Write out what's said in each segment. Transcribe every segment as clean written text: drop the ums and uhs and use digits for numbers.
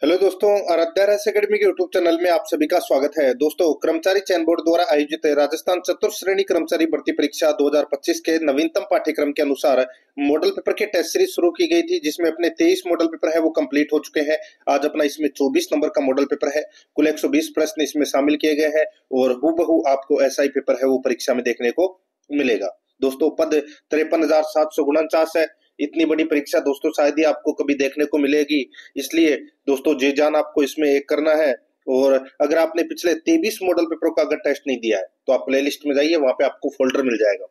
Hello दोस्तों, आराध्या रहस्य academy के यूट्यूब चैनल में आप सभी का स्वागत है। दोस्तों, कर्मचारी चयन बोर्ड द्वारा आयोजित राजस्थान चतुर्थ श्रेणी कर्मचारी भर्ती परीक्षा 2025 के नवीनतम पाठ्यक्रम के अनुसार मॉडल पेपर की टेस्ट सीरीज शुरू की गई थी, जिसमें अपने 23 मॉडल पेपर है वो कंप्लीट हो चुके हैं। आज अपना इसमें 24 नंबर का मॉडल पेपर है। कुल 120 प्रश्न इसमें शामिल किए गए हैं और हूबहू आपको ऐसा ही पेपर है वो परीक्षा में देखने को मिलेगा। दोस्तों, पद 53,749 है। इतनी बड़ी परीक्षा दोस्तों शायद ही आपको कभी देखने को मिलेगी, इसलिए दोस्तों जी जान आपको इसमें एक करना है। और अगर आपने पिछले 23 मॉडल पेपरों का अगर टेस्ट नहीं दिया है तो आप प्लेलिस्ट में जाइए, वहां पे आपको फोल्डर मिल जाएगा।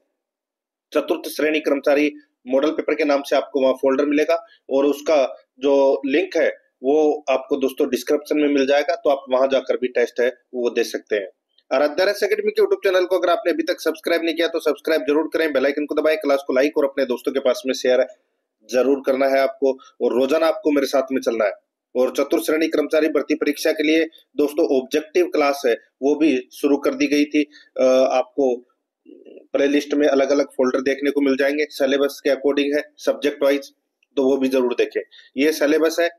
चतुर्थ श्रेणी कर्मचारी मॉडल पेपर के नाम से आपको वहां फोल्डर मिलेगा और उसका जो लिंक है वो आपको दोस्तों डिस्क्रिप्शन में मिल जाएगा, तो आप वहां जाकर भी टेस्ट है वो दे सकते हैं। आराध्या रहस्य अकेडमी के यूट्यूब चैनल को अगर आपने अभी तक सब्सक्राइब नहीं किया तो सब्सक्राइब जरूर करें, बेल आइकन को दबाएं, क्लास को लाइक और अपने दोस्तों के पास में शेयर जरूर करना है आपको, और रोजाना आपको मेरे साथ में चलना है। और चतुर्थ श्रेणी कर्मचारी भर्ती परीक्षा के लिए दोस्तों ऑब्जेक्टिव क्लास है वो भी शुरू कर दी गई थी। आपको प्लेलिस्ट में अलग अलग फोल्डर देखने को मिल जाएंगे, सिलेबस के अकॉर्डिंग है, सब्जेक्ट वाइज, तो वो भी जरूर देखें। ये सिलेबस है,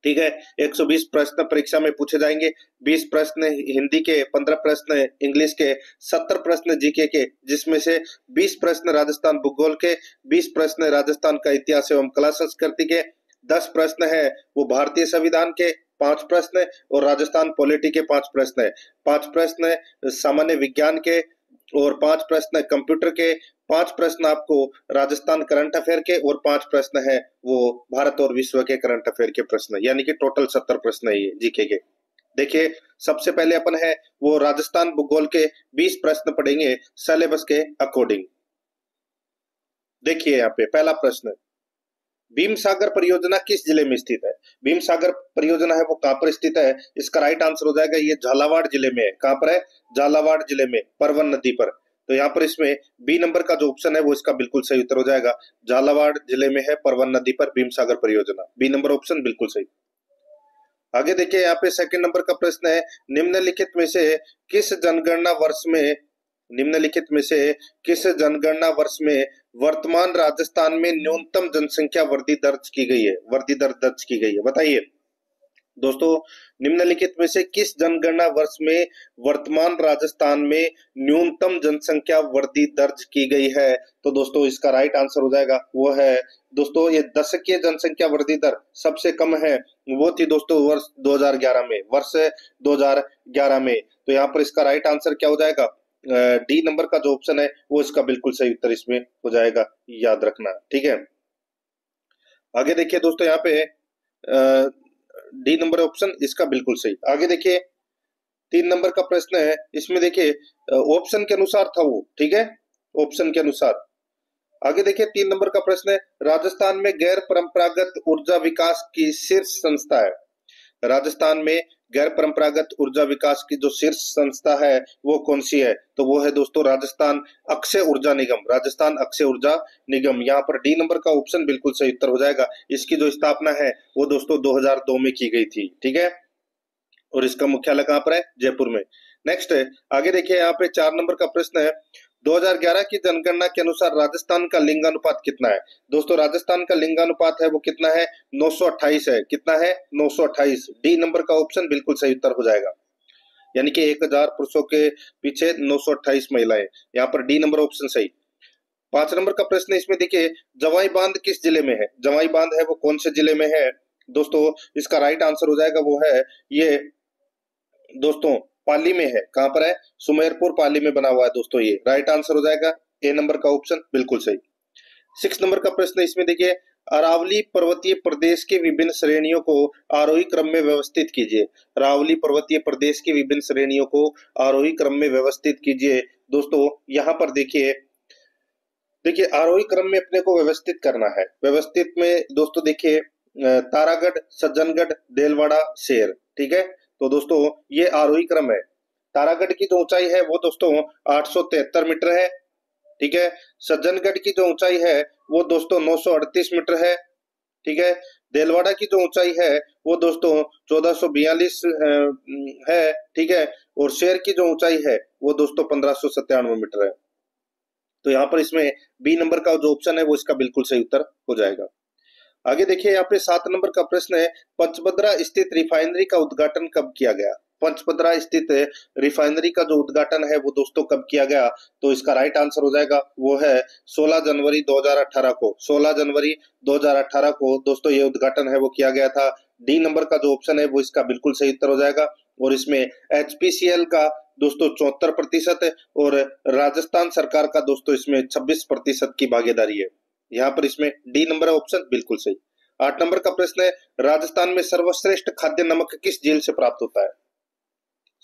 ठीक है। 120 प्रश्न परीक्षा में पूछे जाएंगे, 20 प्रश्न हिंदी के, 15 प्रश्न इंग्लिश के, 70 प्रश्न जीके के, जिसमें से 20 प्रश्न राजस्थान भूगोल के, 20 प्रश्न राजस्थान का इतिहास एवं कला संस्कृति के, 10 प्रश्न है वो भारतीय संविधान के, 5 प्रश्न और राजस्थान पॉलिटी के 5 प्रश्न है, 5 प्रश्न सामान्य विज्ञान के और 5 प्रश्न कंप्यूटर के, 5 प्रश्न आपको राजस्थान करंट अफेयर के और 5 प्रश्न है वो भारत और विश्व के करंट अफेयर के प्रश्न, यानी कि टोटल 70 प्रश्न है ये जीके के। देखिए, सबसे पहले अपन है वो राजस्थान भूगोल के 20 प्रश्न पढ़ेंगे सिलेबस के अकॉर्डिंग। देखिए यहाँ पे पहला प्रश्न, भीम सागर परियोजना किस जिले में स्थित है? भीम सागर परियोजना है वो कहां पर स्थित है? इसका राइट आंसर हो जाएगा ये झालावाड़ जिले में है। कहां पर है? झालावाड़ जिले में, परवन नदी पर। तो यहाँ पर इसमें बी नंबर का जो ऑप्शन है वो इसका बिल्कुल सही उत्तर हो जाएगा। झालावाड़ जिले में है परवन नदी पर भीम सागर परियोजना, बी नंबर ऑप्शन बिल्कुल सही। आगे देखिए यहाँ पे सेकंड नंबर का प्रश्न है, निम्नलिखित में से किस जनगणना वर्ष में वर्तमान राजस्थान में न्यूनतम जनसंख्या वृद्धि दर्ज की गई है? वृद्धि दर दर्ज की गई है, बताइए दोस्तों। निम्नलिखित में से किस जनगणना वर्ष में वर्तमान राजस्थान में न्यूनतम जनसंख्या वृद्धि दर्ज की गई है? तो दोस्तों इसका राइट आंसर हो जाएगा वो है दोस्तों ये दशकीय जनसंख्या वृद्धि दर सबसे कम है वो थी दोस्तों वर्ष 2011 में, वर्ष 2011 में। तो यहाँ पर इसका राइट आंसर क्या हो जाएगा? डी नंबर का जो ऑप्शन है वो इसका बिल्कुल सही उत्तर इसमें हो जाएगा, याद रखना, ठीक है। आगे देखिए दोस्तों यहाँ पे डी नंबर ऑप्शन इसका बिल्कुल सही। आगे देखिए 3 नंबर का प्रश्न है, इसमें देखिए ऑप्शन के अनुसार था वो, ठीक है, ऑप्शन के अनुसार। आगे देखिए 3 नंबर का प्रश्न है, राजस्थान में गैर परंपरागत ऊर्जा विकास की शीर्ष संस्था है। राजस्थान में गैर परंपरागत ऊर्जा विकास की जो शीर्ष संस्था है वो कौन सी है? तो वो है दोस्तों राजस्थान अक्षय ऊर्जा निगम, राजस्थान अक्षय ऊर्जा निगम। यहाँ पर डी नंबर का ऑप्शन बिल्कुल सही उत्तर हो जाएगा। इसकी जो स्थापना है वो दोस्तों 2002 में की गई थी, ठीक है, और इसका मुख्यालय कहाँ पर है? जयपुर में। नेक्स्ट है, आगे देखिए यहाँ पे 4 नंबर का प्रश्न है, 2011 की जनगणना के अनुसार राजस्थान का लिंगानुपात कितना है? दोस्तों राजस्थान का लिंगानुपात है वो कितना है? 928 है। कितना है? 928। डी नंबर का ऑप्शन बिल्कुल सही उत्तर हो जाएगा, यानी कि 1000 पुरुषों के पीछे 928 महिलाएं। यहाँ पर डी नंबर ऑप्शन सही। 5 नंबर का प्रश्न है, इसमें देखिए जवाई बांध किस जिले में है? जवाई बांध है वो कौन से जिले में है? दोस्तों इसका राइट आंसर हो जाएगा वो है ये दोस्तों पाली में है। कहां पर है? सुमेरपुर पाली में बना हुआ है दोस्तों, ये राइट आंसर हो जाएगा, ए नंबर का ऑप्शन बिल्कुल सही। 6 नंबर का प्रश्न इसमें देखिए, अरावली पर्वतीय प्रदेश की विभिन्न श्रेणियों को आरोही क्रम में व्यवस्थित कीजिए। अरावली पर्वतीय प्रदेश की विभिन्न श्रेणियों को आरोही क्रम में व्यवस्थित कीजिए। दोस्तों यहाँ पर देखिए आरोही क्रम में अपने को व्यवस्थित करना है। व्यवस्थित में दोस्तों देखिए तारागढ़, सज्जनगढ़, देलवाड़ा, शेर, ठीक है। तो दोस्तों ये आरोही क्रम है। तारागढ़ की जो ऊंचाई है वो दोस्तों 873 मीटर है, ठीक है। सज्जनगढ़ की जो ऊंचाई है वो दोस्तों 938 मीटर है, ठीक है। देलवाड़ा की जो ऊंचाई है वो दोस्तों 1442 है, ठीक है। और शेर की जो ऊंचाई है वो दोस्तों 1597 मीटर है। तो यहाँ पर इसमें बी नंबर का जो ऑप्शन है वो इसका बिल्कुल सही उत्तर हो जाएगा। आगे देखिए यहाँ पे 7 नंबर का प्रश्न है, पंचभद्रा स्थित रिफाइनरी का उद्घाटन कब किया गया? पंचभद्रा स्थित रिफाइनरी का जो उद्घाटन है वो दोस्तों कब किया गया? तो इसका राइट आंसर हो जाएगा वो है 16 जनवरी 2018 को। 16 जनवरी 2018 को दोस्तों ये उद्घाटन है वो किया गया था। डी नंबर का जो ऑप्शन है वो इसका बिल्कुल सही उत्तर हो जाएगा। और इसमें एचपीसीएल का दोस्तों 74% और राजस्थान सरकार का दोस्तों इसमें 26% की भागीदारी है। यहाँ पर इसमें डी नंबर ऑप्शन बिल्कुल सही। 8 नंबर का प्रश्न है, राजस्थान में सर्वश्रेष्ठ खाद्य नमक किस झील से प्राप्त होता है?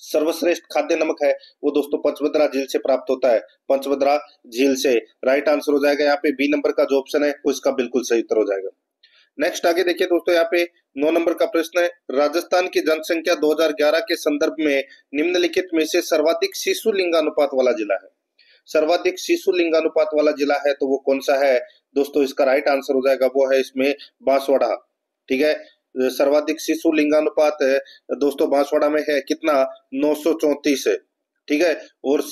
सर्वश्रेष्ठ खाद्य नमक है वो दोस्तों पंचभद्रा झील से प्राप्त होता है, पंचभद्रा झील से। राइट आंसर हो जाएगा यहाँ पे बी नंबर का जो ऑप्शन है वो इसका बिल्कुल सही उत्तर हो जाएगा। नेक्स्ट आगे देखिए दोस्तों, यहाँ पे 9 नंबर का प्रश्न है, राजस्थान की जनसंख्या 2011 के संदर्भ में निम्नलिखित में से सर्वाधिक शिशु लिंगानुपात वाला जिला है। सर्वाधिक शिशु लिंगानुपात वाला जिला है तो वो कौन सा है? दोस्तों इसका राइट आंसर हो जाएगा वो है इसमें बांसवाड़ा। ठीक है, सर्वाधिक शिशु लिंगानुपात दोस्तों बांसवाड़ा में है कितना? 934 है। ठीक है, और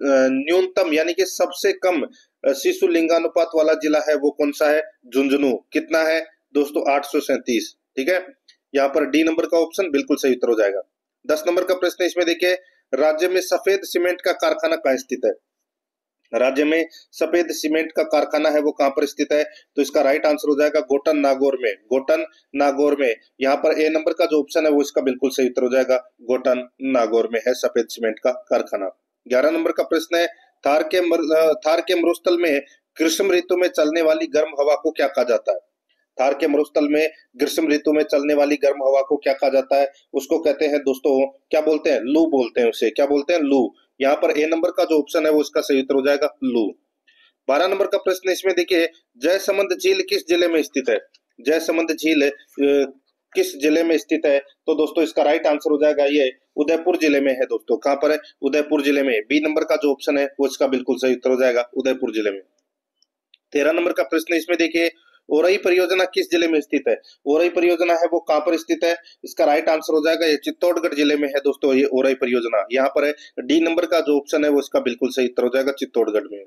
न्यूनतम यानी कि सबसे कम शिशु लिंगानुपात वाला जिला है वो कौन सा है? झुंझुनू। कितना है दोस्तों? 837। ठीक है, यहाँ पर डी नंबर का ऑप्शन बिल्कुल सही उत्तर हो जाएगा। 10 नंबर का प्रश्न इसमें देखिए, राज्य में सफेद सीमेंट का कारखाना कहाँ स्थित है? राज्य में सफेद सीमेंट का कारखाना है वो कहां पर स्थित है? तो इसका राइट आंसर हो जाएगा गोटन नागौर में। गोटन नागौर में। यहाँ पर ए नंबर का जो ऑप्शन है वो इसका बिल्कुल सही उत्तर हो जाएगा। गोटन नागौर में है सफेद सीमेंट का कारखाना। 11 नंबर का प्रश्न है, थार के मरुस्थल में ग्रीष्म ऋतु में चलने वाली गर्म हवा को क्या कहा जाता है? थार के मरुस्थल में ग्रीष्म ऋतु में चलने वाली गर्म हवा को क्या कहा जाता है? उसको कहते हैं दोस्तों, क्या बोलते हैं? लू बोलते हैं उसे। क्या बोलते हैं? लू। यहाँ पर ए नंबर का जो ऑप्शन है वो इसका सही उत्तर हो जाएगा लू। 12 नंबर का प्रश्न इसमें देखिए, जयसमंद झील किस जिले में स्थित है? जयसमंद झील किस जिले में स्थित है? तो दोस्तों इसका राइट आंसर हो जाएगा ये उदयपुर जिले में है दोस्तों। कहां पर है? उदयपुर जिले में। बी नंबर का जो ऑप्शन है वो इसका बिल्कुल सही उत्तर हो जाएगा उदयपुर जिले में। 13 नंबर का प्रश्न इसमें देखिए, ओरई परियोजना किस जिले में स्थित है? ओरई परियोजना है वो कहां पर स्थित है? इसका राइट आंसर हो जाएगा ये चित्तौड़गढ़ जिले में है दोस्तों ये ओरई परियोजना। यहाँ पर है डी नंबर का जो ऑप्शन है वो इसका बिल्कुल सही उत्तर हो जाएगा चित्तौड़गढ़ में।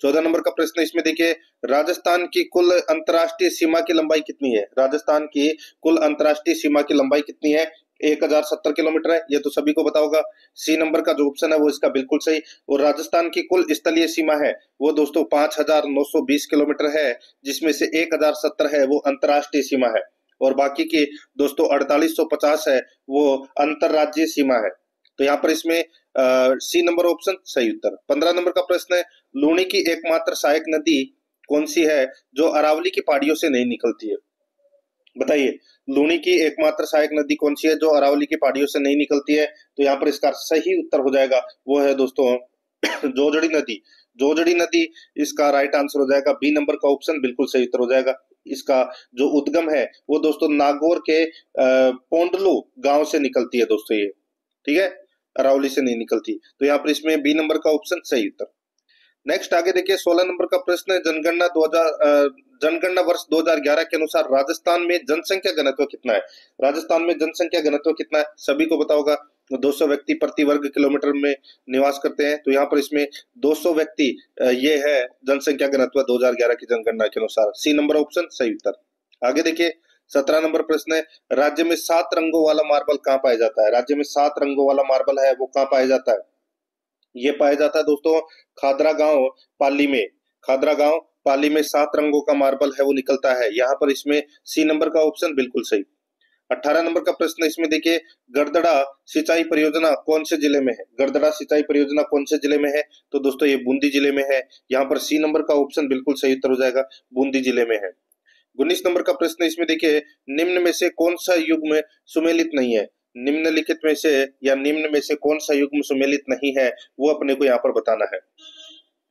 14 नंबर का प्रश्न इसमें देखिए, राजस्थान की कुल अंतर्राष्ट्रीय सीमा की लंबाई कितनी है? राजस्थान की कुल अंतर्राष्ट्रीय सीमा की लंबाई कितनी है? 1070 किलोमीटर है, ये तो सभी को पता होगा। सी नंबर का जो ऑप्शन है वो इसका बिल्कुल सही। और राजस्थान की कुल स्थलीय सीमा है वो दोस्तों 5920 किलोमीटर है, जिसमें से 1070 है वो अंतर्राष्ट्रीय सीमा है और बाकी की दोस्तों 4850 है वो अंतरराज्यीय सीमा है। तो यहाँ पर इसमें सी नंबर ऑप्शन सही उत्तर। 15 नंबर का प्रश्न है, लूणी की एकमात्र सहायक नदी कौन सी है जो अरावली की पहाड़ियों से नहीं निकलती है? बताइए, लूणी की एकमात्र सहायक नदी कौन सी है जो अरावली की पहाड़ियों से नहीं निकलती है? तो यहाँ पर इसका सही उत्तर हो जाएगा वो है दोस्तों जोजड़ी नदी। जोजड़ी नदी इसका राइट आंसर हो जाएगा। बी नंबर का ऑप्शन बिल्कुल सही उत्तर हो जाएगा। इसका जो उद्गम है वो दोस्तों नागौर के पोंडलू गांव से निकलती है दोस्तों ये। ठीक है, अरावली से नहीं निकलती। तो यहाँ पर इसमें बी नंबर का ऑप्शन सही उत्तर। नेक्स्ट आगे देखिए, 16 नंबर का प्रश्न है, जनगणना वर्ष 2011 के अनुसार राजस्थान में जनसंख्या घनत्व कितना है? राजस्थान में जनसंख्या घनत्व कितना है? सभी को पता होगा, 200 व्यक्ति प्रति वर्ग किलोमीटर में निवास करते हैं। तो यहाँ पर इसमें 200 व्यक्ति ये है जनसंख्या घनत्व 2011 की जनगणना के अनुसार। सी नंबर ऑप्शन सही उत्तर। आगे देखिए, 17 नंबर प्रश्न है, राज्य में 7 रंगों वाला मार्बल कहाँ पाया जाता है? राज्य में 7 रंगों वाला मार्बल है वो कहाँ पाया जाता है? ये पाया जाता है दोस्तों खादरा गांव पाली में। खादरा गांव पाली में 7 रंगों का मार्बल है वो निकलता है। यहाँ पर इसमें सी नंबर का ऑप्शन बिल्कुल सही। 18 नंबर का प्रश्न इसमें देखिए, गड़दड़ा सिंचाई परियोजना कौन से जिले में है? गड़दड़ा सिंचाई परियोजना कौन से जिले में है? तो दोस्तों ये बूंदी जिले में है। यहाँ पर सी नंबर का ऑप्शन बिल्कुल सही उत्तर हो जाएगा, बूंदी जिले में है। 19 नंबर का प्रश्न इसमें देखिए, निम्न में से कौन सा युग्म सुमेलित नहीं है? निम्नलिखित में से या निम्न में से कौन सा युग्म सुमेलित नहीं है वो अपने को यहाँ पर बताना है।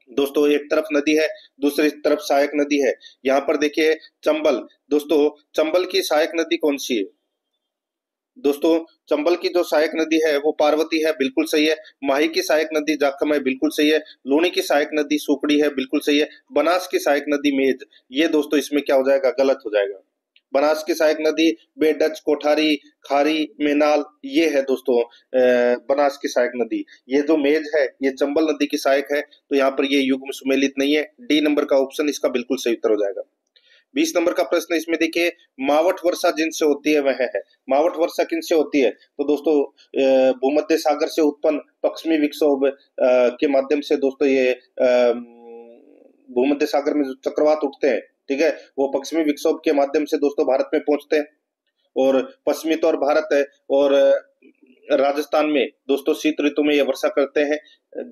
दोस्तों एक तरफ नदी है, दूसरी तरफ सहायक नदी है। यहाँ पर देखिए चंबल, दोस्तों चंबल की सहायक नदी कौन सी है? दोस्तों चंबल की जो सहायक नदी है वो पार्वती है, बिल्कुल सही है। माही की सहायक नदी जाखम है, बिल्कुल सही है। लूणी की सहायक नदी सुकड़ी है, बिल्कुल सही है। बनास की सहायक नदी मेज, ये दोस्तों इसमें क्या हो जाएगा? गलत हो जाएगा। बनास की सहायक नदी बेडच, कोठारी, खारी, मेनाल, ये है दोस्तों बनास की सहायक नदी। ये जो मेज है ये चंबल नदी की सहायक है, तो यहाँ पर ये युग्म सुमेलित नहीं है। डी नंबर का ऑप्शन इसका बिल्कुल सही उत्तर हो जाएगा। 20 नंबर का प्रश्न इसमें देखिए, मावठ वर्षा जिनसे होती है वह है। मावठ वर्षा किनसे होती है? तो दोस्तों भूमध्य सागर से उत्पन्न पश्चिमी विक्षोभ के माध्यम से दोस्तों ये भूमध्य सागर में जो चक्रवात उठते हैं, ठीक है, वो पश्चिमी विक्षोभ के माध्यम से दोस्तों भारत में पहुंचते हैं और पश्चिमी तौर भारत है और राजस्थान में दोस्तों शीत ऋतु में ये वर्षा करते हैं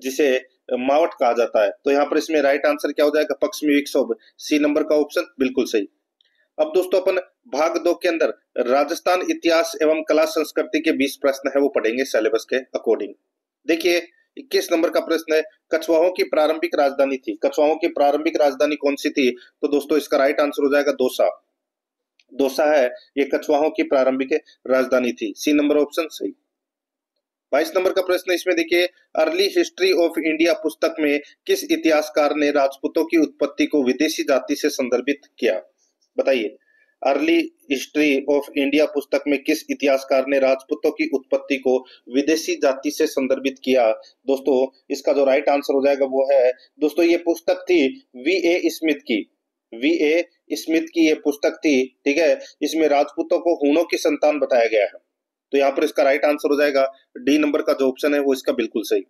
जिसे मावठ कहा जाता है। तो यहाँ पर इसमें राइट आंसर क्या हो जाएगा? पश्चिमी विक्षोभ, सी नंबर का ऑप्शन बिल्कुल सही। अब दोस्तों अपन भाग 2 के अंदर राजस्थान इतिहास एवं कला संस्कृति के 20 प्रश्न है वो पढ़ेंगे सिलेबस के अकॉर्डिंग। देखिए 21 नंबर का प्रश्न है, कछवाहों की प्रारंभिक राजधानी थी। कछवाहों की प्रारंभिक राजधानी कौन सी थी? तो दोस्तों इसका राइट आंसर हो जाएगा दौसा। दौसा है ये कछवाहों की प्रारंभिक राजधानी थी, सी नंबर ऑप्शन सही। 22 नंबर का प्रश्न इसमें देखिए, अर्ली हिस्ट्री ऑफ इंडिया पुस्तक में किस इतिहासकार ने राजपूतों की उत्पत्ति को विदेशी जाति से संदर्भित किया? बताइए, अर्ली हिस्ट्री ऑफ इंडिया पुस्तक में किस इतिहासकार ने राजपूतों की उत्पत्ति को विदेशी जाति से संदर्भित किया? दोस्तों इसका जो राइट आंसर हो जाएगा वो है दोस्तों ये पुस्तक थी वी.ए. स्मिथ की। वी.ए. स्मिथ की ये पुस्तक थी, ठीक है। इसमें राजपूतों को हूणों की संतान बताया गया है। तो यहाँ पर इसका राइट आंसर हो जाएगा डी नंबर का जो ऑप्शन है वो इसका बिल्कुल सही।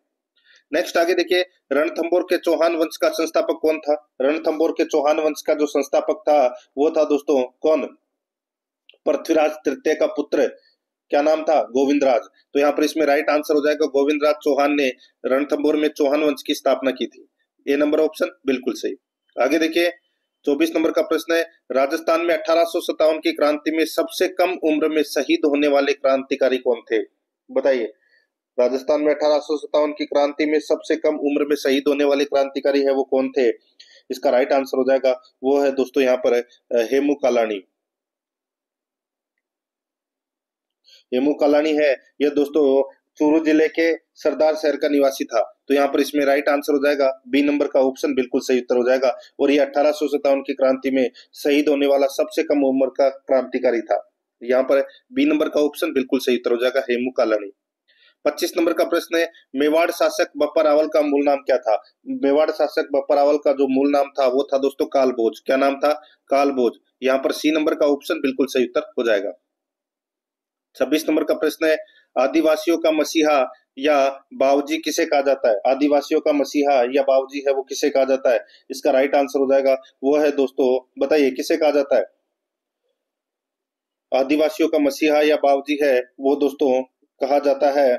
नेक्स्ट आगे देखिए, रणथंबोर के चौहान वंश का संस्थापक कौन था? रणथंबोर के चौहान वंश का जो संस्थापक था वो था दोस्तों कौन? पृथ्वीराज तृतीय का पुत्र, क्या नाम था? गोविंदराज। तो यहाँ पर इसमें राइट आंसर हो जाएगा गोविंदराज चौहान ने रणथंबोर में चौहान वंश की स्थापना की थी, ए नंबर ऑप्शन बिल्कुल सही। आगे देखिए 24 नंबर का प्रश्न है, राजस्थान में 1857 की क्रांति में सबसे कम उम्र में शहीद होने वाले क्रांतिकारी कौन थे? बताइए, राजस्थान में 1857 की क्रांति में सबसे कम उम्र में शहीद होने वाले क्रांतिकारी है वो कौन थे? इसका राइट आंसर हो जाएगा वो है दोस्तों यहाँ पर हेमू कालानी। हेमू कालानी है ये दोस्तों चूरू जिले के सरदार शहर का निवासी था। तो यहाँ पर इसमें राइट आंसर हो जाएगा बी नंबर का ऑप्शन बिल्कुल सही उत्तर हो जाएगा। और ये 1857 की क्रांति में शहीद होने वाला सबसे कम उम्र का क्रांतिकारी था। यहाँ पर बी नंबर का ऑप्शन बिल्कुल सही उत्तर हो जाएगा हेमू कालानी। 25 नंबर का प्रश्न है, मेवाड़ शासक बप्पा रावल का मूल नाम क्या था? मेवाड़ शासक बप्पा रावल का जो मूल नाम था वो था दोस्तों कालभोज। क्या नाम था? कालभोज। यहाँ पर सी नंबर का ऑप्शन बिल्कुल सही उत्तर हो जाएगा। 26 नंबर का प्रश्न है, आदिवासियों का मसीहा या बावजी किसे कहा जाता है? आदिवासियों का मसीहा या बावजी है वो किसे कहा जाता है? इसका राइट आंसर हो जाएगा वो है दोस्तों, बताइए किसे कहा जाता है? आदिवासियों का मसीहा या बावजी है वो दोस्तों कहा जाता है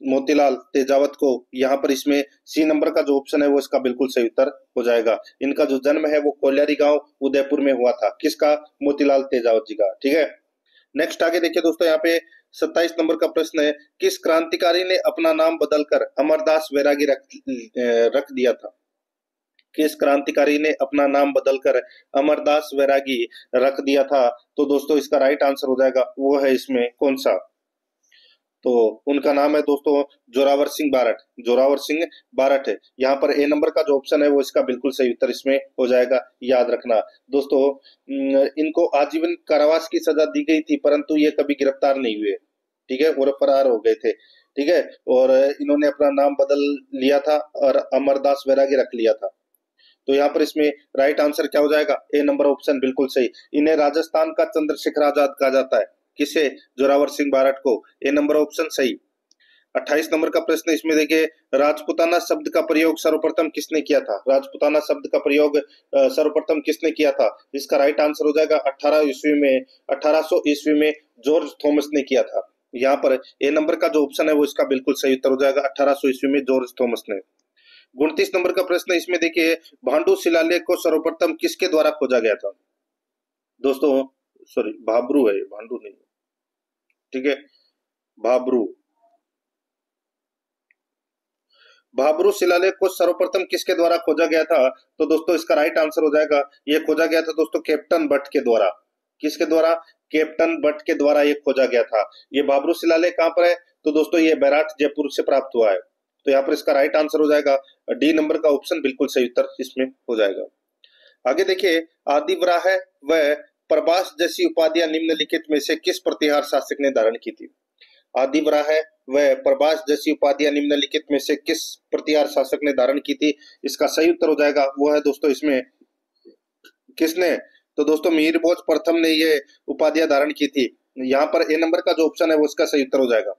मोतीलाल तेजावत को। यहाँ पर इसमें सी नंबर का जो ऑप्शन है वो इसका बिल्कुल सही उत्तर हो जाएगा। इनका जो जन्म है वो कोल्यारी गांव उदयपुर में हुआ था। किसका? मोतीलाल तेजावत जी का, ठीक है। नेक्स्ट आगे देखिए दोस्तों, यहाँ पे 27 नंबर का प्रश्न है, किस क्रांतिकारी ने अपना नाम बदलकर अमरदास वैरागी रख दिया था? किस क्रांतिकारी ने अपना नाम बदलकर अमरदास वैरागी रख दिया था? तो दोस्तों इसका राइट आंसर हो जाएगा वो है इसमें कौन सा? तो उनका नाम है दोस्तों जोरावर सिंह बारठ। जोरावर सिंह बारठ है। यहाँ पर ए नंबर का जो ऑप्शन है वो इसका बिल्कुल सही उत्तर इसमें हो जाएगा, याद रखना दोस्तों। इनको आजीवन कारावास की सजा दी गई थी परंतु ये कभी गिरफ्तार नहीं हुए, ठीक है, और फरार हो गए थे, ठीक है। और इन्होंने अपना नाम बदल लिया था और अमरदास वैरागी रख लिया था। तो यहाँ पर इसमें राइट आंसर क्या हो जाएगा? ए नंबर ऑप्शन बिल्कुल सही। इन्हें राजस्थान का चंद्रशेखर आजाद कहा जाता है। किसे? जोरावर सिंह बारठ को, ए नंबर ऑप्शन सही। 28 नंबर का प्रश्न इसमें देखिए, राजपुताना शब्द का प्रयोग सर्वप्रथम किसने किया था? राजपुताना शब्द का प्रयोग सर्वप्रथम किसने किया था? इसका राइट आंसर हो जाएगा 1800 ईस्वी में जॉर्ज थॉमस ने किया था। यहाँ पर ए नंबर का जो ऑप्शन है वो इसका बिल्कुल सही उत्तर हो जाएगा, 1800 ईस्वी में जॉर्ज थॉमस ने। 29 नंबर का प्रश्न इसमें देखिए, भांडू शिलालेख को सर्वप्रथम किसके द्वारा खोजा गया था? दोस्तों सॉरी, भाब्रू है, भांडू नहीं, ठीक है, भाब्रू। भाब्रू शिलालेख को सर्वप्रथम किसके द्वारा खोजा गया था? तो दोस्तों इसका राइट आंसर हो जाएगा, ये खोजा गया था दोस्तों कैप्टन बट के द्वारा। किसके द्वारा? कैप्टन बट के द्वारा ये खोजा गया था। ये भाब्रू शिलालेख कहां पर है? तो दोस्तों ये बैराट जयपुर से प्राप्त हुआ है। तो यहाँ पर इसका राइट आंसर हो जाएगा डी नंबर का ऑप्शन बिल्कुल सही उत्तर इसमें हो जाएगा। आगे देखिए, आदिवराह व प्रभास जैसी उपाधियां निम्नलिखित में से किस प्रतिहार शासक ने धारण की थी? आदिवराह व प्रभास जैसी उपाधियां निम्नलिखित में से किस प्रतिहार शासक ने धारण की थी? इसका सही उत्तर हो जाएगा वो है दोस्तों इसमें किसने? तो दोस्तों मीरबोज प्रथम ने ये उपाधियां धारण की थी। यहाँ पर ए नंबर का जो ऑप्शन है वो इसका सही उत्तर हो जाएगा।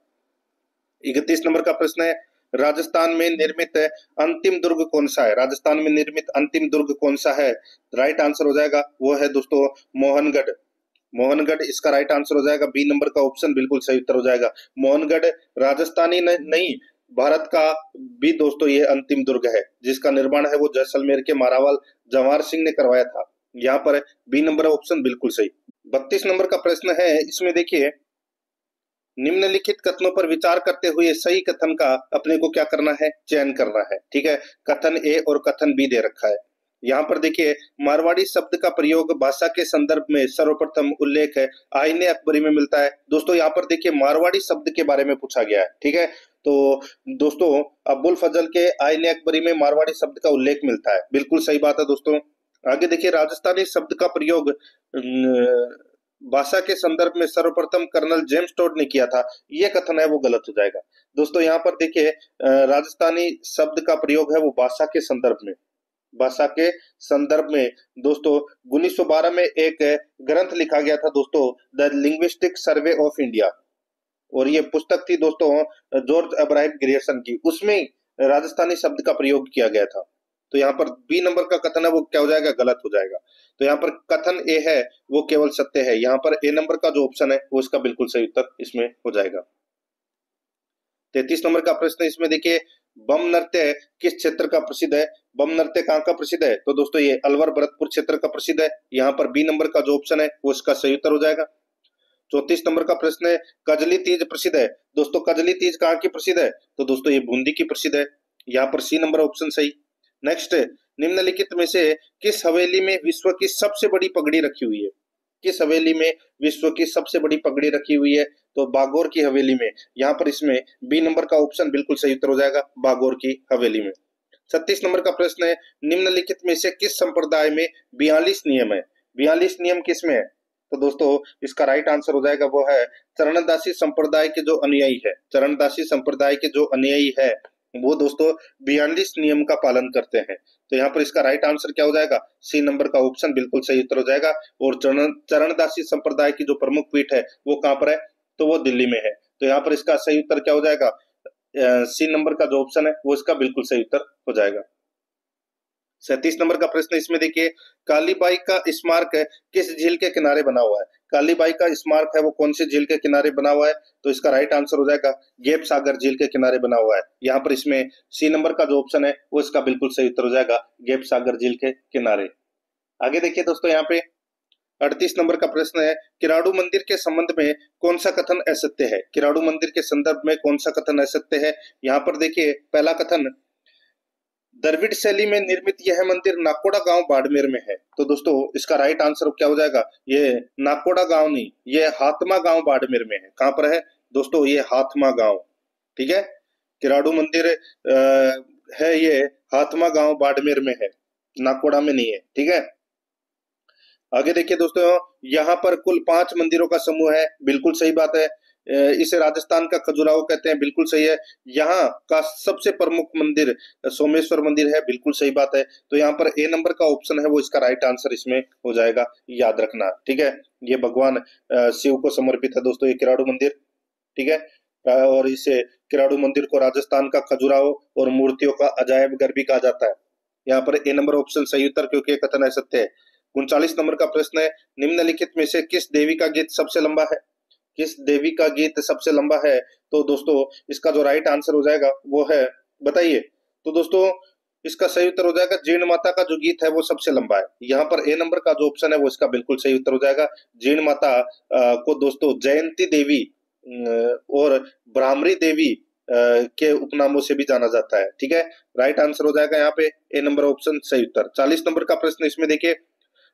31 नंबर का प्रश्न है, राजस्थान में निर्मित अंतिम दुर्ग कौन सा है? राजस्थान में निर्मित अंतिम दुर्ग कौन सा है? राइट आंसर हो जाएगा वो है दोस्तों मोहनगढ़। मोहनगढ़ इसका राइट आंसर हो जाएगा। बी नंबर का ऑप्शन बिल्कुल सही उत्तर हो जाएगा। मोहनगढ़ राजस्थानी नहीं, भारत का भी दोस्तों ये अंतिम दुर्ग है, जिसका निर्माण है वो जैसलमेर के मारावाल जवाहर सिंह ने करवाया था। यहाँ पर बी नंबर ऑप्शन बिल्कुल सही। 32 नंबर का प्रश्न है, इसमें देखिए, निम्नलिखित कथनों पर विचार करते हुए सही कथन का अपने को क्या करना है? चयन करना है। ठीक है, कथन ए और कथन बी दे रखा है। यहाँ पर देखिए, मारवाड़ी शब्द का प्रयोग भाषा के संदर्भ में सर्वप्रथम उल्लेख है आईने अकबरी में मिलता है। दोस्तों यहाँ पर देखिए मारवाड़ी शब्द के बारे में पूछा गया है। ठीक है, तो दोस्तों अब्बुल फजल के आईने अकबरी में मारवाड़ी शब्द का उल्लेख मिलता है। बिल्कुल सही बात है दोस्तों। आगे देखिए, राजस्थानी शब्द का प्रयोग भाषा के संदर्भ में सर्वप्रथम कर्नल जेम्स टोड ने किया था, ये कथन है वो गलत हो जाएगा। दोस्तों यहाँ पर देखिए, राजस्थानी शब्द का प्रयोग है वो भाषा के संदर्भ में, भाषा के संदर्भ में दोस्तों 1912 में एक ग्रंथ लिखा गया था दोस्तों, the linguistic survey of India, और ये पुस्तक थी दोस्तों जॉर्ज अब्राहम ग्रियर्सन की, उसमें राजस्थानी शब्द का प्रयोग किया गया था। तो यहाँ पर बी नंबर का कथन है वो क्या हो जाएगा? गलत हो जाएगा। तो यहाँ पर कथन ए है वो केवल सत्य है। यहाँ पर ए नंबर का जो ऑप्शन है वो इसका बिल्कुल सही उत्तर इसमें हो जाएगा। 33 नंबर का प्रश्न है, इसमें देखिए, बम नृत्य किस क्षेत्र का प्रसिद्ध है? बम नृत्य कहाँ का प्रसिद्ध है? तो दोस्तों ये अलवर भरतपुर क्षेत्र का प्रसिद्ध है। यहाँ पर बी नंबर का जो ऑप्शन है वो इसका सही उत्तर हो जाएगा। 34 नंबर का प्रश्न है, कजली तीज प्रसिद्ध है। दोस्तों कजली तीज कहाँ की प्रसिद्ध है? तो दोस्तों ये बूंदी की प्रसिद्ध है। यहाँ पर सी नंबर ऑप्शन सही। नेक्स्ट, निम्नलिखित में से किस हवेली में विश्व की सबसे बड़ी पगड़ी रखी हुई है? किस हवेली में विश्व की सबसे बड़ी पगड़ी रखी हुई है? तो बागोर की हवेली में। यहाँ पर इसमें बी नंबर का ऑप्शन बिल्कुल सही उत्तर हो जाएगा, बागोर की हवेली में। 36 नंबर का प्रश्न है, निम्नलिखित में से किस संप्रदाय में 42 नियम है? 42 नियम किस में है? तो दोस्तों इसका राइट आंसर हो जाएगा वो है चरणदासी संप्रदाय के जो अनुयायी है, चरणदासी संप्रदाय के जो अनुयायी है वो दोस्तों 42 नियम का पालन करते हैं। तो यहाँ पर इसका राइट आंसर क्या हो जाएगा? सी नंबर का ऑप्शन बिल्कुल सही उत्तर हो जाएगा। और चरणदासी संप्रदाय की जो प्रमुख पीठ है वो कहाँ पर है? तो वो दिल्ली में है। तो यहाँ पर इसका सही उत्तर क्या हो जाएगा? सी नंबर का जो ऑप्शन है वो इसका बिल्कुल सही उत्तर हो जाएगा। 37 नंबर का प्रश्न, इसमें देखिए, कालीबाई का स्मारक किस झील के किनारे बना हुआ है? कालीबाई का स्मारक है वो कौन सी झील के किनारे बना हुआ है? तो इसका राइट आंसर हो जाएगा गेप सागर झील के किनारे बना हुआ है। यहाँ पर इसमें सी नंबर का जो ऑप्शन है वो इसका बिल्कुल सही उत्तर हो जाएगा, गेप सागर झील के किनारे। आगे देखिए दोस्तों, यहाँ पे 38 नंबर का प्रश्न है, किराड़ू मंदिर के संबंध में कौन सा कथन असत्य है? किराड़ू मंदिर के संदर्भ में कौन सा कथन असत्य है? यहाँ पर देखिए, पहला कथन, द्रविड़ शैली में निर्मित यह मंदिर नाकोड़ा गांव बाड़मेर में है। तो दोस्तों इसका राइट आंसर क्या हो जाएगा? ये नाकोड़ा गांव नहीं, ये हाथमा गांव बाड़मेर में है। कहां पर है दोस्तों? ये हाथमा गांव। ठीक है, किराड़ू मंदिर है ये हाथमा गांव बाड़मेर में है, नाकोड़ा में नहीं है। ठीक है, आगे देखिए दोस्तों, यहाँ पर कुल 5 मंदिरों का समूह है। बिल्कुल सही बात है। इसे राजस्थान का खजुराहो कहते हैं। बिल्कुल सही है। यहाँ का सबसे प्रमुख मंदिर सोमेश्वर मंदिर है। बिल्कुल सही बात है। तो यहाँ पर ए नंबर का ऑप्शन है वो इसका राइट आंसर इसमें हो जाएगा, याद रखना। ठीक है, ये भगवान शिव को समर्पित है दोस्तों ये किराड़ू मंदिर। ठीक है, और इसे किराड़ू मंदिर को राजस्थान का खजुराहो और मूर्तियों का अजायब घर भी कहा जाता है। यहाँ पर ए नंबर ऑप्शन सही उत्तर, क्योंकि ये कथन असत्य है। 39 नंबर का प्रश्न है, निम्नलिखित में से किस देवी का गीत सबसे लंबा है? किस देवी का गीत सबसे लंबा है? तो दोस्तों इसका जो राइट आंसर हो जाएगा वो है, बताइए। तो दोस्तों इसका सही उत्तर हो जाएगा जीण माता का जो गीत है वो सबसे लंबा है। यहाँ पर ए नंबर का जो ऑप्शन है वो इसका बिल्कुल सही उत्तर हो जाएगा। जीण माता को दोस्तों जयंती देवी और ब्राह्मरी देवी के उपनामों से भी जाना जाता है। ठीक है, राइट आंसर हो जाएगा यहाँ पे ए नंबर ऑप्शन सही उत्तर। 40 नंबर का प्रश्न, इसमें देखिए,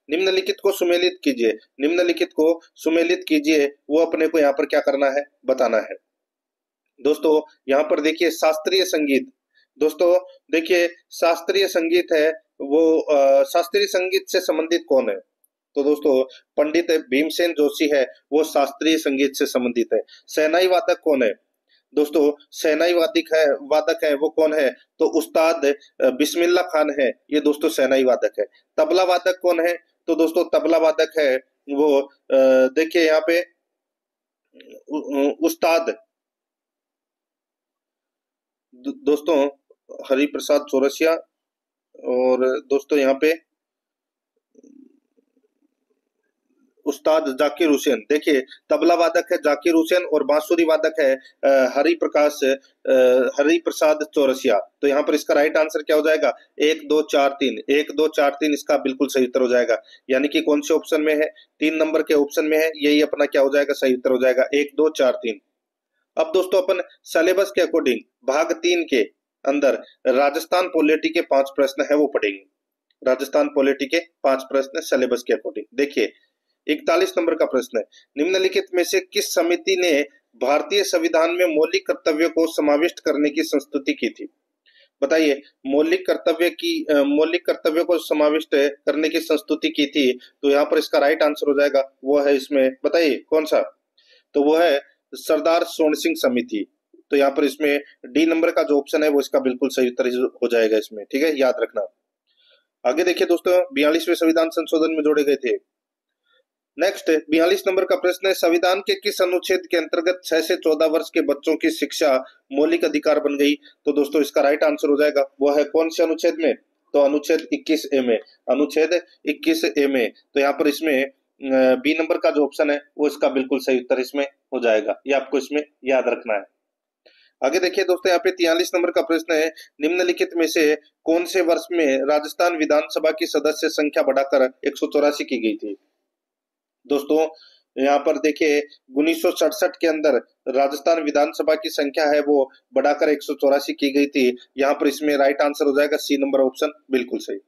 निम्नलिखित को सुमेलित कीजिए। निम्नलिखित को सुमेलित कीजिए, वो अपने को यहाँ पर क्या करना है? बताना है। दोस्तों यहाँ पर देखिए शास्त्रीय संगीत, दोस्तों देखिए शास्त्रीय संगीत है वो शास्त्रीय संगीत से संबंधित कौन है? तो दोस्तों पंडित भीमसेन जोशी है, वो शास्त्रीय संगीत से संबंधित है। शहनाई वादक कौन है? दोस्तों शहनाई वादक है वो कौन है? तो उस्ताद बिस्मिल्लाह खान है, ये दोस्तों शहनाई वादक है। तबला वादक कौन है? तो दोस्तों तबला वादक है वो देखिए यहाँ पे उस्ताद दोस्तों हरि प्रसाद चौरसिया। और दोस्तों यहाँ पे उस्ताद जाकिर हुसैन। देखिए तबला वादक है जाकिर हुसैन और बांसुरी वादक है हरि प्रसाद चौरसिया। तो यहाँ पर इसका राइट आंसर क्या हो जाएगा? 1 2 4 3, 1 2 4 3 इसका बिल्कुल सही उत्तर हो जाएगा। यानी कि कौन से ऑप्शन में है? 3 नंबर के ऑप्शन में है, यही अपना क्या हो जाएगा? सही उत्तर हो जाएगा 1 2 4 3। अब दोस्तों अपन सिलेबस के अकॉर्डिंग भाग 3 के अंदर राजस्थान पॉलिटी के 5 प्रश्न है वो पढ़ेंगे। राजस्थान पॉलिटी के 5 प्रश्न सिलेबस के अकॉर्डिंग। देखिए 41 नंबर का प्रश्न है, निम्नलिखित में से किस समिति ने भारतीय संविधान में मौलिक कर्तव्यों को समाविष्ट करने की संस्तुति की थी? बताइए, मौलिक कर्तव्यों को समाविष्ट करने की संस्तुति की थी, तो यहाँ पर इसका राइट आंसर हो जाएगा वो है इसमें, बताइए कौन सा? तो वो है सरदार सोन सिंह समिति। तो यहाँ पर इसमें डी नंबर का जो ऑप्शन है वो इसका बिल्कुल सही उत्तर हो जाएगा इसमें, ठीक है, याद रखना। आगे देखिए दोस्तों, 42वें संविधान संशोधन में जोड़े गए थे। नेक्स्ट 42 नंबर का प्रश्न है, संविधान के किस अनुच्छेद के अंतर्गत 6 से 14 वर्ष के बच्चों की शिक्षा मौलिक अधिकार बन गई? तो दोस्तों इसका राइट आंसर हो जाएगा वो है कौन से अनुच्छेद में? तो अनुच्छेद 21A में, अनुच्छेद 21A में। तो यहाँ पर इसमें बी नंबर का जो ऑप्शन है वो इसका बिल्कुल सही उत्तर इसमें हो जाएगा, ये आपको इसमें याद रखना है। आगे देखिए दोस्तों, यहाँ पे 43 नंबर का प्रश्न है, निम्नलिखित में से कौन से वर्ष में राजस्थान विधानसभा की सदस्य संख्या बढ़ाकर 184 की गई थी? दोस्तों यहाँ पर देखिए 1967 के अंदर राजस्थान विधानसभा की संख्या है वो बढ़ाकर 184 की गई थी। यहाँ पर इसमें राइट आंसर हो जाएगा सी नंबर ऑप्शन, बिल्कुल सही।